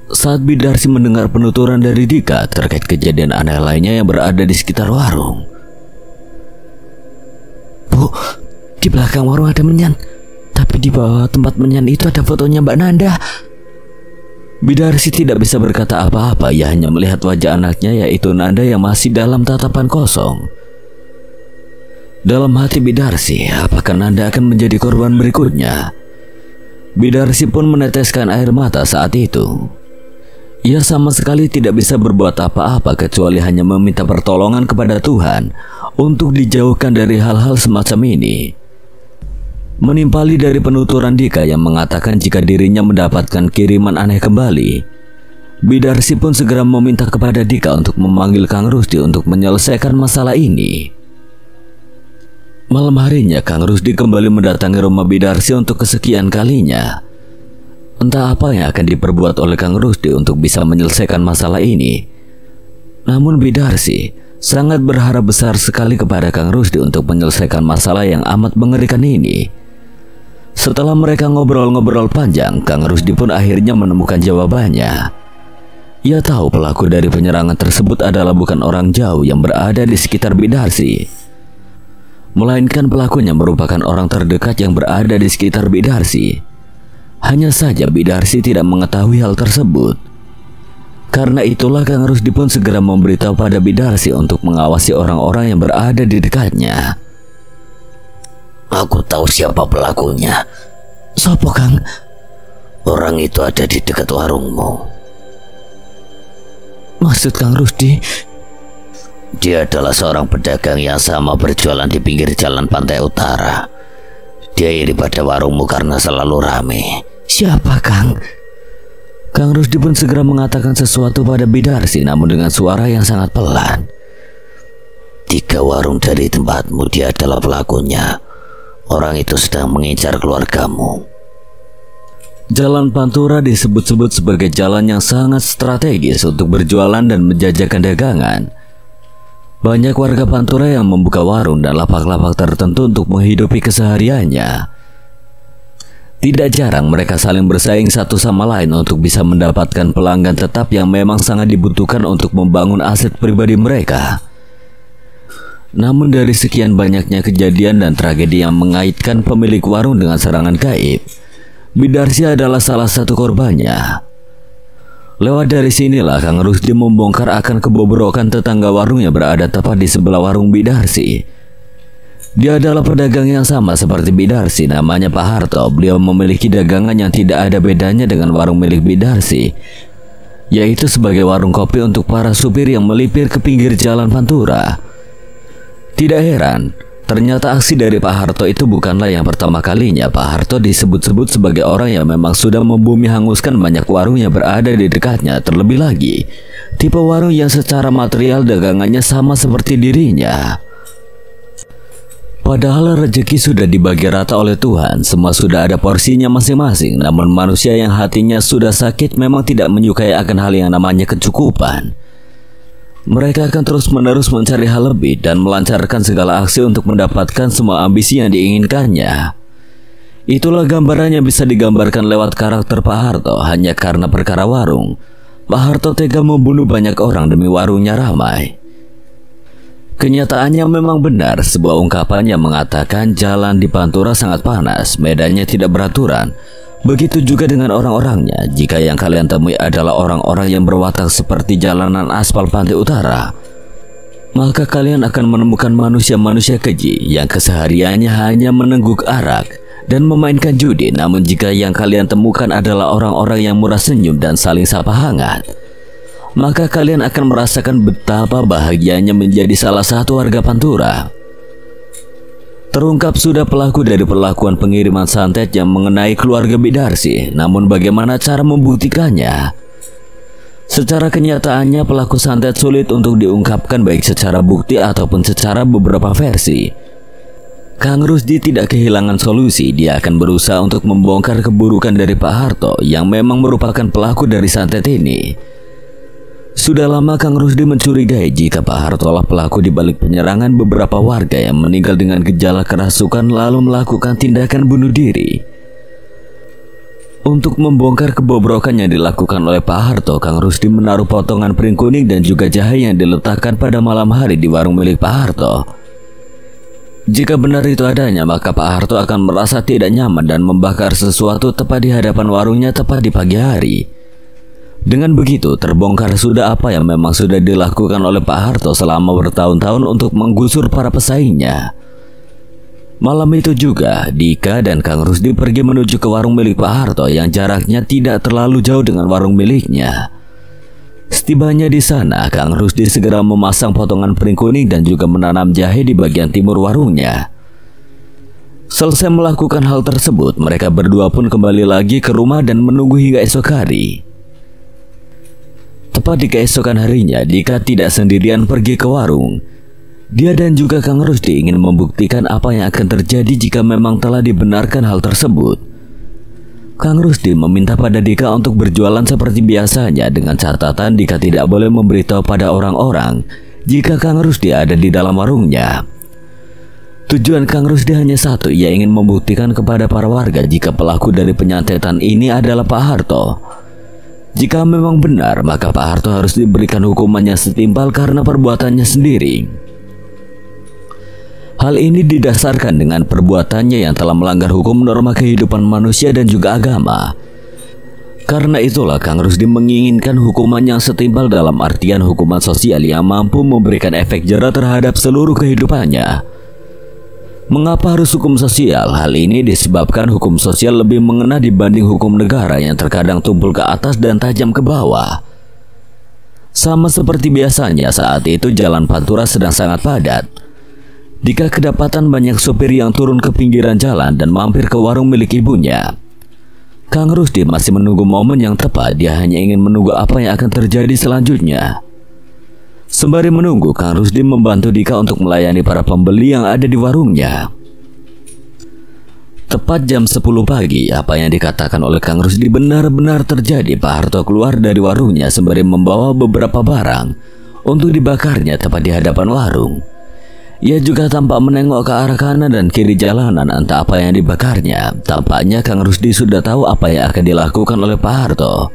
Saat Bidarsi mendengar penuturan dari Dika terkait kejadian aneh lainnya yang berada di sekitar warung. Bu, di belakang warung ada menyan, tapi di bawah tempat menyan itu ada fotonya Mbak Nanda. Bidarsi tidak bisa berkata apa-apa, ia hanya melihat wajah anaknya yaitu Nanda yang masih dalam tatapan kosong. Dalam hati Bidarsi, apakah Nanda akan menjadi korban berikutnya? Bidarsi pun meneteskan air mata saat itu. Ia sama sekali tidak bisa berbuat apa-apa kecuali hanya meminta pertolongan kepada Tuhan untuk dijauhkan dari hal-hal semacam ini. Menimpali dari penuturan Dika yang mengatakan jika dirinya mendapatkan kiriman aneh kembali, Bidarsi pun segera meminta kepada Dika untuk memanggil Kang Rusdi untuk menyelesaikan masalah ini. Malam harinya Kang Rusdi kembali mendatangi rumah Bidarsi untuk kesekian kalinya. Entah apa yang akan diperbuat oleh Kang Rusdi untuk bisa menyelesaikan masalah ini. Namun Bidarsi sangat berharap besar sekali kepada Kang Rusdi untuk menyelesaikan masalah yang amat mengerikan ini. Setelah mereka ngobrol-ngobrol panjang, Kang Rusdi pun akhirnya menemukan jawabannya. Ia tahu pelaku dari penyerangan tersebut adalah bukan orang jauh yang berada di sekitar Bidarsi, melainkan pelakunya merupakan orang terdekat yang berada di sekitar Bidarsi. Hanya saja Bidarsi tidak mengetahui hal tersebut. Karena itulah Kang Rusdi pun segera memberitahu pada Bidarsi untuk mengawasi orang-orang yang berada di dekatnya. Aku tahu siapa pelakunya. Sopo Kang? Orang itu ada di dekat warungmu. Maksud Kang Rusdi? Dia adalah seorang pedagang yang sama berjualan di pinggir jalan pantai utara. Dia iri pada warungmu karena selalu rame. Siapa Kang? Kang Rusdi pun segera mengatakan sesuatu pada Bidarsi, namun dengan suara yang sangat pelan. 3 warung dari tempatmu, dia adalah pelakunya. Orang itu sedang mengincar keluargamu. Jalan Pantura disebut-sebut sebagai jalan yang sangat strategis untuk berjualan dan menjajakan dagangan. Banyak warga Pantura yang membuka warung dan lapak-lapak tertentu untuk menghidupi kesehariannya. Tidak jarang mereka saling bersaing satu sama lain untuk bisa mendapatkan pelanggan tetap yang memang sangat dibutuhkan untuk membangun aset pribadi mereka. Namun dari sekian banyaknya kejadian dan tragedi yang mengaitkan pemilik warung dengan serangan gaib, Bidarsi adalah salah satu korbannya. Lewat dari sinilah Kang Rusdi membongkar akan kebobrokan tetangga warung yang berada tepat di sebelah warung Bidarsi. Dia adalah pedagang yang sama seperti Bidarsi, namanya Pak Harto. Beliau memiliki dagangan yang tidak ada bedanya dengan warung milik Bidarsi, yaitu sebagai warung kopi untuk para supir yang melipir ke pinggir jalan Pantura. Tidak heran, ternyata aksi dari Pak Harto itu bukanlah yang pertama kalinya. Pak Harto disebut-sebut sebagai orang yang memang sudah membumi hanguskan banyak warung yang berada di dekatnya. Terlebih lagi, tipe warung yang secara material dagangannya sama seperti dirinya. Padahal rezeki sudah dibagi rata oleh Tuhan, semua sudah ada porsinya masing-masing. Namun manusia yang hatinya sudah sakit memang tidak menyukai akan hal yang namanya kecukupan. Mereka akan terus-menerus mencari hal lebih dan melancarkan segala aksi untuk mendapatkan semua ambisi yang diinginkannya. Itulah gambaran yang bisa digambarkan lewat karakter Pak Harto. Hanya karena perkara warung, Pak Harto tega membunuh banyak orang demi warungnya ramai. Kenyataannya memang benar, sebuah ungkapan yang mengatakan jalan di Pantura sangat panas, medannya tidak beraturan. Begitu juga dengan orang-orangnya. Jika yang kalian temui adalah orang-orang yang berwatak seperti jalanan aspal pantai utara, maka kalian akan menemukan manusia-manusia keji yang kesehariannya hanya menengguk arak dan memainkan judi. Namun jika yang kalian temukan adalah orang-orang yang murah senyum dan saling sapa hangat, maka kalian akan merasakan betapa bahagianya menjadi salah satu warga Pantura. Terungkap sudah pelaku dari perlakuan pengiriman santet yang mengenai keluarga Bidarsi. Namun bagaimana cara membuktikannya? Secara kenyataannya pelaku santet sulit untuk diungkapkan baik secara bukti ataupun secara beberapa versi. Kang Rusdi tidak kehilangan solusi. Dia akan berusaha untuk membongkar keburukan dari Pak Harto yang memang merupakan pelaku dari santet ini. Sudah lama Kang Rusdi mencurigai jika Pak Harto lah pelaku di balik penyerangan beberapa warga yang meninggal dengan gejala kerasukan lalu melakukan tindakan bunuh diri. Untuk membongkar kebobrokan yang dilakukan oleh Pak Harto, Kang Rusdi menaruh potongan pring kuning dan juga jahe yang diletakkan pada malam hari di warung milik Pak Harto. Jika benar itu adanya, maka Pak Harto akan merasa tidak nyaman dan membakar sesuatu tepat di hadapan warungnya tepat di pagi hari. Dengan begitu, terbongkar sudah apa yang memang sudah dilakukan oleh Pak Harto selama bertahun-tahun untuk menggusur para pesaingnya. Malam itu juga, Dika dan Kang Rusdi pergi menuju ke warung milik Pak Harto yang jaraknya tidak terlalu jauh dengan warung miliknya. Setibanya di sana, Kang Rusdi segera memasang potongan pring kuning dan juga menanam jahe di bagian timur warungnya. Selesai melakukan hal tersebut, mereka berdua pun kembali lagi ke rumah dan menunggu hingga esok hari. Tepat di keesokan harinya, Dika tidak sendirian pergi ke warung. Dia dan juga Kang Rusdi ingin membuktikan apa yang akan terjadi jika memang telah dibenarkan hal tersebut. Kang Rusdi meminta pada Dika untuk berjualan seperti biasanya dengan catatan Dika tidak boleh memberitahu pada orang-orang jika Kang Rusdi ada di dalam warungnya. Tujuan Kang Rusdi hanya satu, ia ingin membuktikan kepada para warga jika pelaku dari penyantetan ini adalah Pak Harto. Jika memang benar, maka Pak Harto harus diberikan hukumannya setimpal karena perbuatannya sendiri. Hal ini didasarkan dengan perbuatannya yang telah melanggar hukum norma kehidupan manusia dan juga agama. Karena itulah Kang Rusdi menginginkan hukuman yang setimpal dalam artian hukuman sosial yang mampu memberikan efek jera terhadap seluruh kehidupannya. Mengapa harus hukum sosial? Hal ini disebabkan hukum sosial lebih mengena dibanding hukum negara yang terkadang tumpul ke atas dan tajam ke bawah. Sama seperti biasanya, saat itu jalan Pantura sedang sangat padat. Dika kedapatan banyak sopir yang turun ke pinggiran jalan dan mampir ke warung milik ibunya. Kang Rusdi masih menunggu momen yang tepat. Dia hanya ingin menunggu apa yang akan terjadi selanjutnya. Sembari menunggu, Kang Rusdi membantu Dika untuk melayani para pembeli yang ada di warungnya. Tepat jam 10 pagi, apa yang dikatakan oleh Kang Rusdi benar-benar terjadi. Pak Harto keluar dari warungnya sembari membawa beberapa barang untuk dibakarnya tepat di hadapan warung. Ia juga tampak menengok ke arah kanan dan kiri jalanan entah apa yang dibakarnya. Tampaknya Kang Rusdi sudah tahu apa yang akan dilakukan oleh Pak Harto.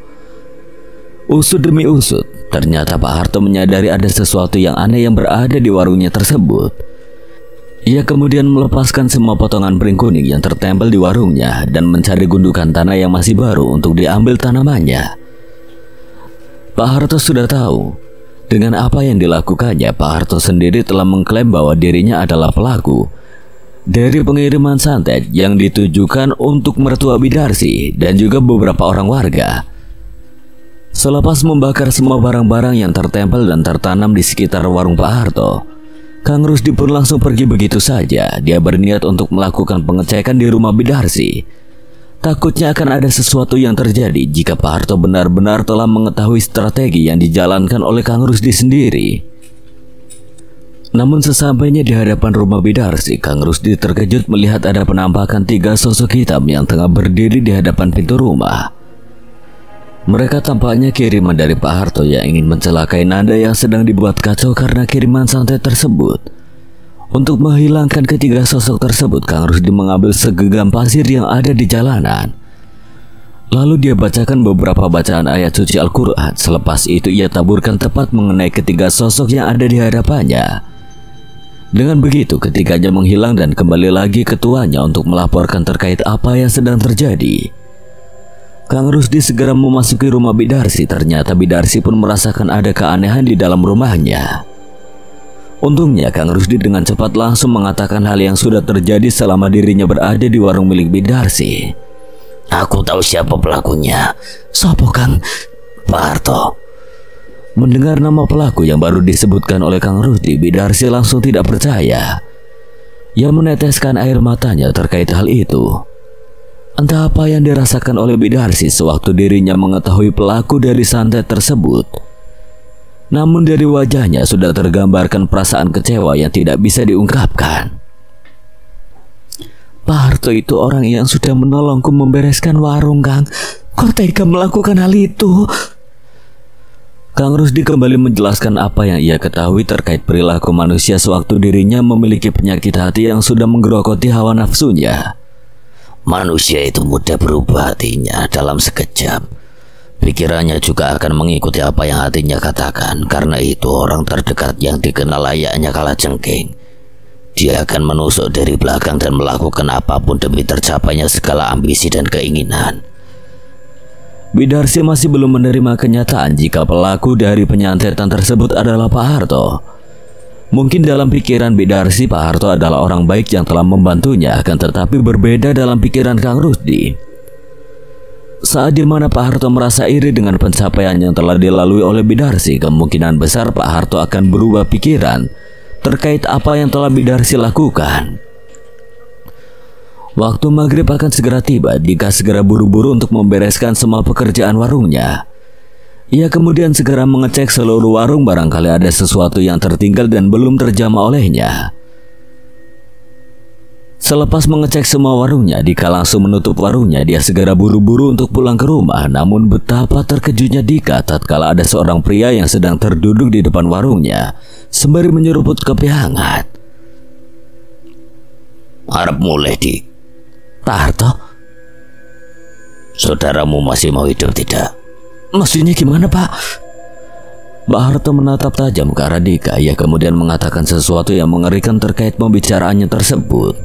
Usut demi usut, ternyata Pak Harto menyadari ada sesuatu yang aneh yang berada di warungnya tersebut. Ia kemudian melepaskan semua potongan piring kuning yang tertempel di warungnya dan mencari gundukan tanah yang masih baru untuk diambil tanamannya. Pak Harto sudah tahu. Dengan apa yang dilakukannya, Pak Harto sendiri telah mengklaim bahwa dirinya adalah pelaku dari pengiriman santet yang ditujukan untuk mertua Bidarsi dan juga beberapa orang warga. Selepas membakar semua barang-barang yang tertempel dan tertanam di sekitar warung Pak Harto, Kang Rusdi pun langsung pergi begitu saja. Dia berniat untuk melakukan pengecekan di rumah Bidarsi. Takutnya akan ada sesuatu yang terjadi jika Pak Harto benar-benar telah mengetahui strategi yang dijalankan oleh Kang Rusdi sendiri. Namun sesampainya di hadapan rumah Bidarsi, Kang Rusdi terkejut melihat ada penampakan 3 sosok hitam yang tengah berdiri di hadapan pintu rumah. Mereka tampaknya kiriman dari Pak Harto yang ingin mencelakai Nanda yang sedang dibuat kacau karena kiriman santet tersebut. Untuk menghilangkan ketiga sosok tersebut, Kang Rusdi mengambil segenggam pasir yang ada di jalanan. Lalu dia bacakan beberapa bacaan ayat suci Al-Quran. Selepas itu ia taburkan tepat mengenai ketiga sosok yang ada di hadapannya. Dengan begitu ketiganya menghilang dan kembali lagi ke tuannya untuk melaporkan terkait apa yang sedang terjadi. Kang Rusdi segera memasuki rumah Bidarsi. Ternyata Bidarsi pun merasakan ada keanehan di dalam rumahnya. Untungnya Kang Rusdi dengan cepat langsung mengatakan hal yang sudah terjadi selama dirinya berada di warung milik Bidarsi. Aku tahu siapa pelakunya. Sopo Kang? Pak Harto. Mendengar nama pelaku yang baru disebutkan oleh Kang Rusdi, Bidarsi langsung tidak percaya. Ia meneteskan air matanya terkait hal itu. Entah apa yang dirasakan oleh Bidarsi sewaktu dirinya mengetahui pelaku dari santet tersebut. Namun dari wajahnya sudah tergambarkan perasaan kecewa yang tidak bisa diungkapkan. Pak Harto itu orang yang sudah menolongku membereskan warung, Kang. Kok tega melakukan hal itu? Kang Rusdi kembali menjelaskan apa yang ia ketahui terkait perilaku manusia sewaktu dirinya memiliki penyakit hati yang sudah menggerogoti hawa nafsunya. Manusia itu mudah berubah hatinya dalam sekejap. Pikirannya juga akan mengikuti apa yang hatinya katakan. Karena itu orang terdekat yang dikenal layaknya kalajengking. Dia akan menusuk dari belakang dan melakukan apapun demi tercapainya segala ambisi dan keinginan. Bidarsi masih belum menerima kenyataan jika pelaku dari penyantetan tersebut adalah Pak Harto. Mungkin dalam pikiran Bidarsi, Pak Harto adalah orang baik yang telah membantunya, akan tetapi berbeda dalam pikiran Kang Rusdi. Saat dimana Pak Harto merasa iri dengan pencapaian yang telah dilalui oleh Bidarsi, kemungkinan besar Pak Harto akan berubah pikiran terkait apa yang telah Bidarsi lakukan. Waktu maghrib akan segera tiba. Dika segera buru-buru untuk membereskan semua pekerjaan warungnya. Ia kemudian segera mengecek seluruh warung barangkali ada sesuatu yang tertinggal dan belum terjamah olehnya. Selepas mengecek semua warungnya, Dika langsung menutup warungnya. Dia segera buru-buru untuk pulang ke rumah. Namun betapa terkejutnya Dika tatkala ada seorang pria yang sedang terduduk di depan warungnya sembari menyeruput kopi hangat. Harap mulai, Dik. Pak Harto, Saudaramu masih mau hidup tidak? maksudnya gimana Pak? Pak Harto menatap tajam ke arah Dika. Ia kemudian mengatakan sesuatu yang mengerikan terkait pembicaraannya tersebut.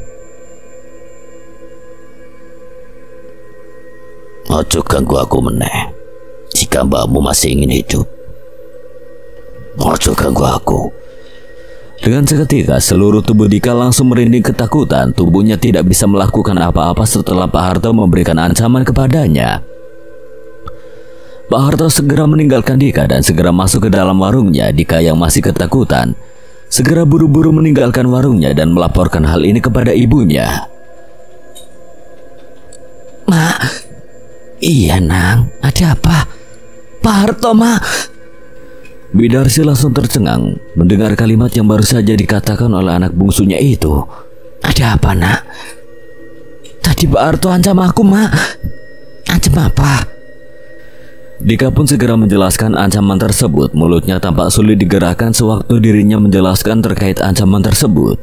Ojo ganggu aku meneh. Jika mbakmu masih ingin hidup, ojo ganggu aku. Dengan seketika seluruh tubuh Dika langsung merinding ketakutan. Tubuhnya tidak bisa melakukan apa-apa setelah Pak Harto memberikan ancaman kepadanya. Pak Harto segera meninggalkan Dika dan segera masuk ke dalam warungnya. Dika yang masih ketakutan segera buru-buru meninggalkan warungnya dan melaporkan hal ini kepada ibunya. Mak, iya Nang, ada apa? Pak Harto, Mak. Bidarsi langsung tercengang mendengar kalimat yang baru saja dikatakan oleh anak bungsunya itu. Ada apa Nak? Tadi Pak Harto ancam aku Mak. Ancam apa? Dika pun segera menjelaskan ancaman tersebut. Mulutnya tampak sulit digerakkan sewaktu dirinya menjelaskan terkait ancaman tersebut.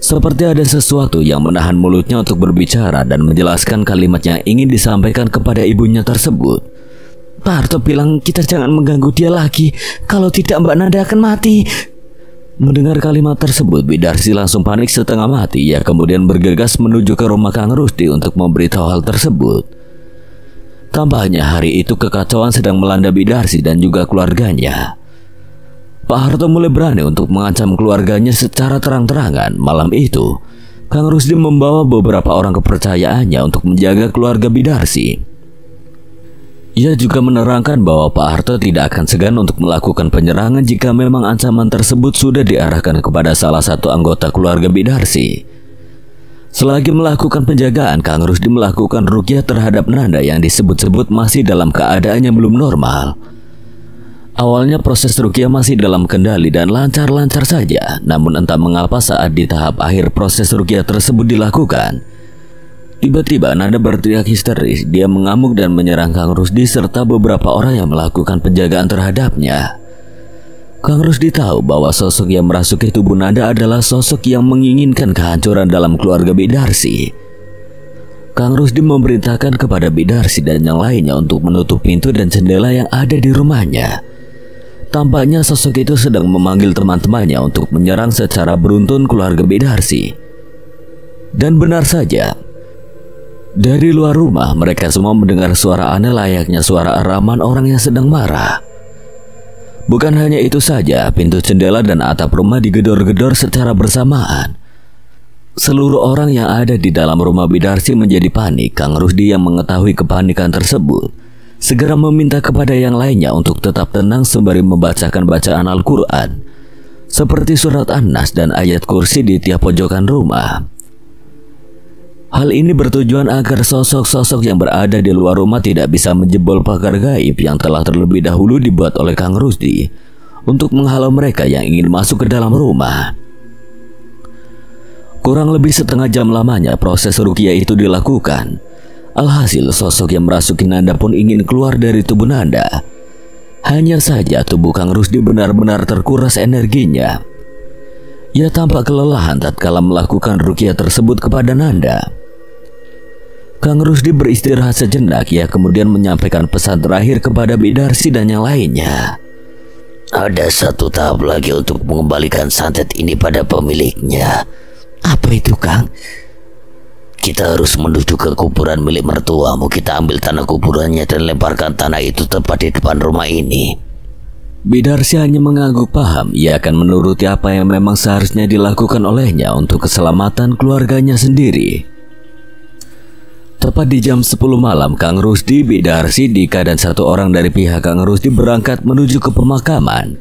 Seperti ada sesuatu yang menahan mulutnya untuk berbicara dan menjelaskan kalimat yang ingin disampaikan kepada ibunya tersebut. Pak Harto bilang kita jangan mengganggu dia lagi. Kalau tidak Mbak Nanda akan mati. Mendengar kalimat tersebut, Bidarsi langsung panik setengah mati. Ia kemudian bergegas menuju ke rumah Kang Rusdi untuk memberitahu hal tersebut. Tampaknya hari itu kekacauan sedang melanda Bidarsi dan juga keluarganya. Pak Harto mulai berani untuk mengancam keluarganya secara terang-terangan. Malam itu, Kang Rusdi membawa beberapa orang kepercayaannya untuk menjaga keluarga Bidarsi. Ia juga menerangkan bahwa Pak Harto tidak akan segan untuk melakukan penyerangan jika memang ancaman tersebut sudah diarahkan kepada salah satu anggota keluarga Bidarsi. Selagi melakukan penjagaan, Kang Rusdi melakukan ruqyah terhadap Nanda yang disebut-sebut masih dalam keadaan yang belum normal. Awalnya proses ruqyah masih dalam kendali dan lancar-lancar saja. Namun entah mengapa saat di tahap akhir proses ruqyah tersebut dilakukan, tiba-tiba Nanda berteriak histeris. Dia mengamuk dan menyerang Kang Rusdi serta beberapa orang yang melakukan penjagaan terhadapnya. Kang Rusdi tahu bahwa sosok yang merasuki tubuh Nanda adalah sosok yang menginginkan kehancuran dalam keluarga Bidarsi. Kang Rusdi memerintahkan kepada Bidarsi dan yang lainnya untuk menutup pintu dan jendela yang ada di rumahnya. Tampaknya sosok itu sedang memanggil teman-temannya untuk menyerang secara beruntun keluarga Bidarsi. Dan benar saja, dari luar rumah mereka semua mendengar suara aneh layaknya suara araman orang yang sedang marah. Bukan hanya itu saja, pintu jendela dan atap rumah digedor-gedor secara bersamaan. Seluruh orang yang ada di dalam rumah Bidarsi menjadi panik. Kang Rusdi yang mengetahui kepanikan tersebut segera meminta kepada yang lainnya untuk tetap tenang sembari membacakan bacaan Al-Quran seperti surat An-Nas dan ayat kursi di tiap pojokan rumah. Hal ini bertujuan agar sosok-sosok yang berada di luar rumah tidak bisa menjebol pagar gaib yang telah terlebih dahulu dibuat oleh Kang Rusdi untuk menghalau mereka yang ingin masuk ke dalam rumah. Kurang lebih setengah jam lamanya proses ruqyah itu dilakukan. Alhasil sosok yang merasuki Nanda pun ingin keluar dari tubuh Nanda. Hanya saja tubuh Kang Rusdi benar-benar terkuras energinya. Ia tampak kelelahan tatkala melakukan ruqyah tersebut kepada Nanda. Kang Rusdi beristirahat sejenak. Ia kemudian menyampaikan pesan terakhir kepada Bidarsi dan yang lainnya. Ada satu tahap lagi untuk mengembalikan santet ini pada pemiliknya. Apa itu Kang? Kita harus menuju ke kuburan milik mertuamu. Kita ambil tanah kuburannya dan lemparkan tanah itu tepat di depan rumah ini. Bidarsi hanya mengangguk paham. Ia akan menuruti apa yang memang seharusnya dilakukan olehnya untuk keselamatan keluarganya sendiri. Tepat di jam 10 malam, Kang Rusdi, Bidarsi, Dika dan satu orang dari pihak Kang Rusdi berangkat menuju ke pemakaman.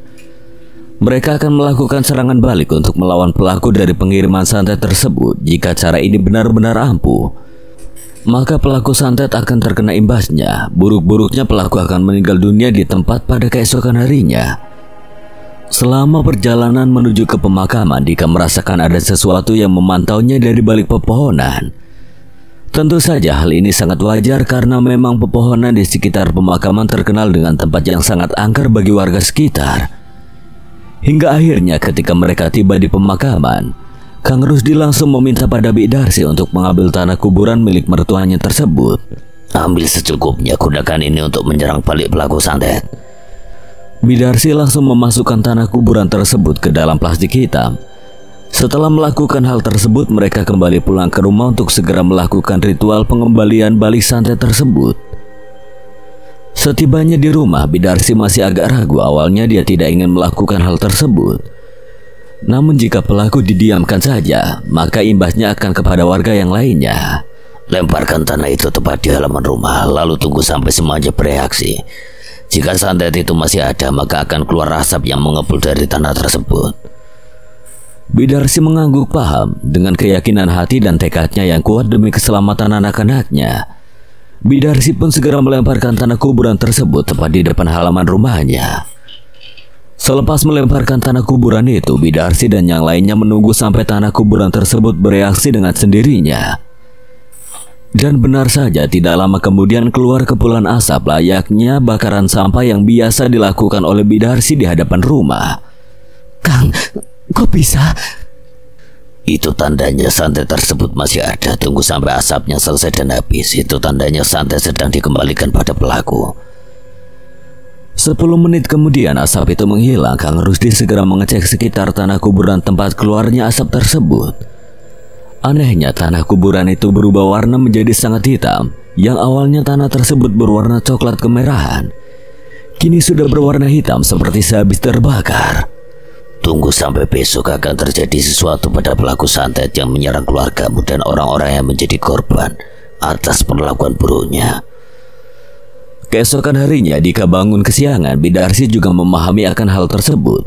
Mereka akan melakukan serangan balik untuk melawan pelaku dari pengiriman santet tersebut jika cara ini benar-benar ampuh. maka pelaku santet akan terkena imbasnya. Buruk-buruknya pelaku akan meninggal dunia di tempat pada keesokan harinya. Selama perjalanan menuju ke pemakaman, Dika merasakan ada sesuatu yang memantaunya dari balik pepohonan. Tentu saja hal ini sangat wajar karena memang pepohonan di sekitar pemakaman terkenal dengan tempat yang sangat angker bagi warga sekitar. Hingga akhirnya ketika mereka tiba di pemakaman, Kang Rusdi langsung meminta pada Bik Darsi untuk mengambil tanah kuburan milik mertuanya tersebut. Ambil secukupnya, gunakan ini untuk menyerang balik pelaku santet. Bik Darsi langsung memasukkan tanah kuburan tersebut ke dalam plastik hitam. Setelah melakukan hal tersebut, mereka kembali pulang ke rumah untuk segera melakukan ritual pengembalian balik santet tersebut. Setibanya di rumah, Bik Darsi masih agak ragu. Awalnya dia tidak ingin melakukan hal tersebut. Namun jika pelaku didiamkan saja, maka imbasnya akan kepada warga yang lainnya. Lemparkan tanah itu tepat di halaman rumah, lalu tunggu sampai semuanya bereaksi. Jika santet itu masih ada, maka akan keluar asap yang mengepul dari tanah tersebut. Bik Darsi mengangguk paham. Dengan keyakinan hati dan tekadnya yang kuat demi keselamatan anak-anaknya, Bik Darsi pun segera melemparkan tanah kuburan tersebut tepat di depan halaman rumahnya. Selepas melemparkan tanah kuburan itu, Bik Darsi dan yang lainnya menunggu sampai tanah kuburan tersebut bereaksi dengan sendirinya. Dan benar saja, tidak lama kemudian keluar kepulan asap layaknya bakaran sampah yang biasa dilakukan oleh Bik Darsi di hadapan rumah. Kang, kok bisa? Itu tandanya santet tersebut masih ada. Tunggu sampai asapnya selesai dan habis. Itu tandanya santet sedang dikembalikan pada pelaku. 10 menit kemudian asap itu menghilang. Kang Rusdi segera mengecek sekitar tanah kuburan tempat keluarnya asap tersebut. Anehnya, tanah kuburan itu berubah warna menjadi sangat hitam. Yang awalnya tanah tersebut berwarna coklat kemerahan, kini sudah berwarna hitam seperti sehabis terbakar. Tunggu sampai besok, akan terjadi sesuatu pada pelaku santet yang menyerang keluargamu dan orang-orang yang menjadi korban atas perlakuan buruknya. Keesokan harinya, Dika bangun kesiangan. Bik Darsi juga memahami akan hal tersebut,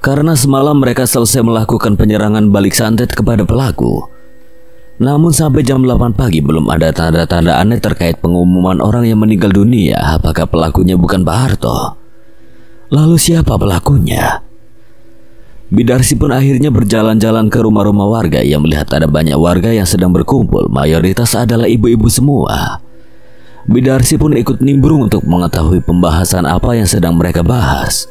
karena semalam mereka selesai melakukan penyerangan balik santet kepada pelaku. Namun sampai jam 8 pagi belum ada tanda-tanda aneh terkait pengumuman orang yang meninggal dunia. Apakah pelakunya bukan Pak Harto? Lalu siapa pelakunya? Bik Darsi pun akhirnya berjalan-jalan ke rumah-rumah warga. Ia melihat ada banyak warga yang sedang berkumpul. Mayoritas adalah ibu-ibu semua. Bik Darsi pun ikut nimbrung untuk mengetahui pembahasan apa yang sedang mereka bahas.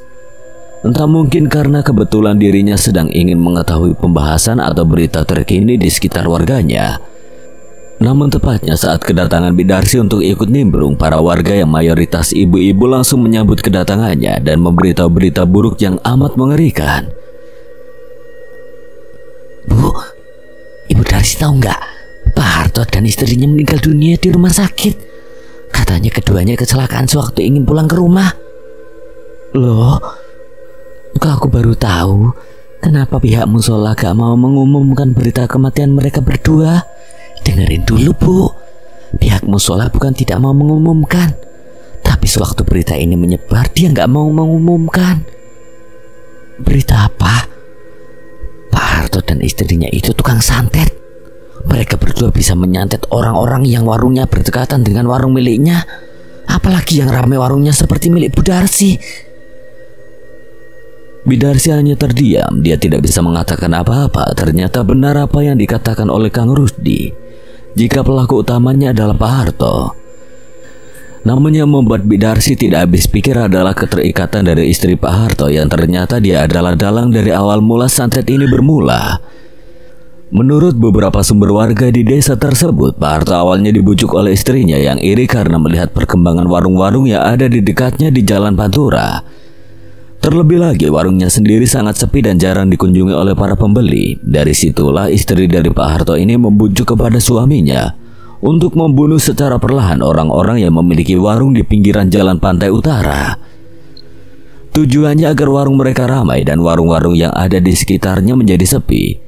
Entah mungkin karena kebetulan dirinya sedang ingin mengetahui pembahasan atau berita terkini di sekitar warganya. Namun tepatnya saat kedatangan Bik Darsi untuk ikut nimbrung, para warga yang mayoritas ibu-ibu langsung menyambut kedatangannya dan memberitahu berita buruk yang amat mengerikan. Bu, Ibu Darsi tahu nggak? Pak Harto dan istrinya meninggal dunia di rumah sakit. Katanya keduanya kecelakaan sewaktu ingin pulang ke rumah. Loh, kok aku baru tahu? Kenapa pihak musola gak mau mengumumkan berita kematian mereka berdua? Dengerin dulu, Bu. Pihak musola bukan tidak mau mengumumkan, tapi sewaktu berita ini menyebar, dia gak mau mengumumkan. Berita apa? Pak Harto dan istrinya itu tukang santet. Mereka berdua bisa menyantet orang-orang yang warungnya berdekatan dengan warung miliknya. Apalagi yang ramai warungnya seperti milik Bu Darsi. Bik Darsi hanya terdiam. Dia tidak bisa mengatakan apa-apa. Ternyata benar apa yang dikatakan oleh Kang Rusdi, jika pelaku utamanya adalah Pak Harto. Namun yang membuat Bik Darsi tidak habis pikir adalah keterikatan dari istri Pak Harto, yang ternyata dia adalah dalang dari awal mula santet ini bermula. Menurut beberapa sumber warga di desa tersebut, Pak Harto awalnya dibujuk oleh istrinya yang iri karena melihat perkembangan warung-warung yang ada di dekatnya di Jalan Pantura. Terlebih lagi, warungnya sendiri sangat sepi dan jarang dikunjungi oleh para pembeli. Dari situlah istri dari Pak Harto ini membujuk kepada suaminya untuk membunuh secara perlahan orang-orang yang memiliki warung di pinggiran jalan pantai utara. Tujuannya agar warung mereka ramai dan warung-warung yang ada di sekitarnya menjadi sepi.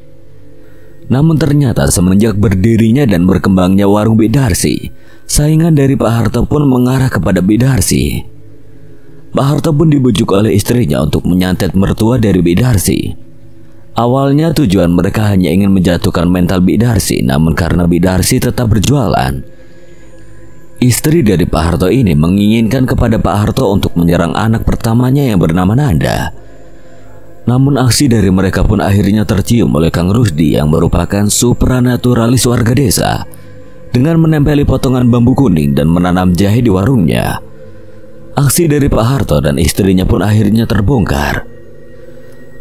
Namun ternyata semenjak berdirinya dan berkembangnya warung Bik Darsi, saingan dari Pak Harto pun mengarah kepada Bik Darsi. Pak Harto pun dibujuk oleh istrinya untuk menyantet mertua dari Bik Darsi. Awalnya tujuan mereka hanya ingin menjatuhkan mental Bik Darsi, namun karena Bik Darsi tetap berjualan, Istri dari Pak Harto ini menginginkan kepada Pak Harto untuk menyerang anak pertamanya yang bernama Nanda. Namun aksi dari mereka pun akhirnya tercium oleh Kang Rusdi yang merupakan supranaturalis warga desa, dengan menempeli potongan bambu kuning dan menanam jahe di warungnya. Aksi dari Pak Harto dan istrinya pun akhirnya terbongkar.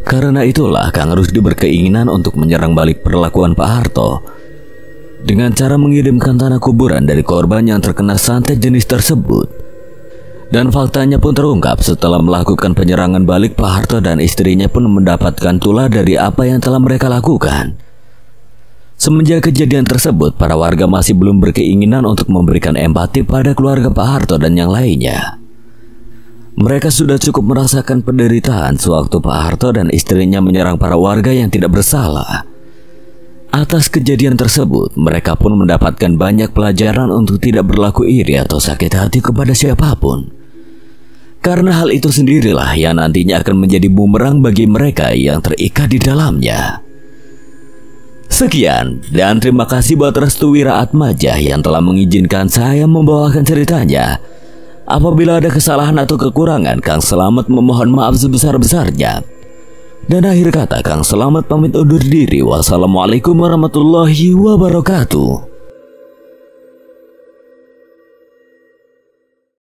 Karena itulah Kang Rusdi berkeinginan untuk menyerang balik perlakuan Pak Harto dengan cara mengirimkan tanah kuburan dari korban yang terkena santet jenis tersebut. Dan faktanya pun terungkap setelah melakukan penyerangan balik, Pak Harto dan istrinya pun mendapatkan tulah dari apa yang telah mereka lakukan. Semenjak kejadian tersebut, para warga masih belum berkeinginan untuk memberikan empati pada keluarga Pak Harto dan yang lainnya. Mereka sudah cukup merasakan penderitaan sewaktu Pak Harto dan istrinya menyerang para warga yang tidak bersalah. Atas kejadian tersebut, mereka pun mendapatkan banyak pelajaran untuk tidak berlaku iri atau sakit hati kepada siapapun. Karena hal itu sendirilah yang nantinya akan menjadi bumerang bagi mereka yang terikat di dalamnya. Sekian, dan terima kasih buat Restu Wiraatmaja yang telah mengizinkan saya membawakan ceritanya. Apabila ada kesalahan atau kekurangan, Kang Selamat memohon maaf sebesar-besarnya. Dan akhir kata, Kang Selamat pamit undur diri. Wassalamualaikum warahmatullahi wabarakatuh.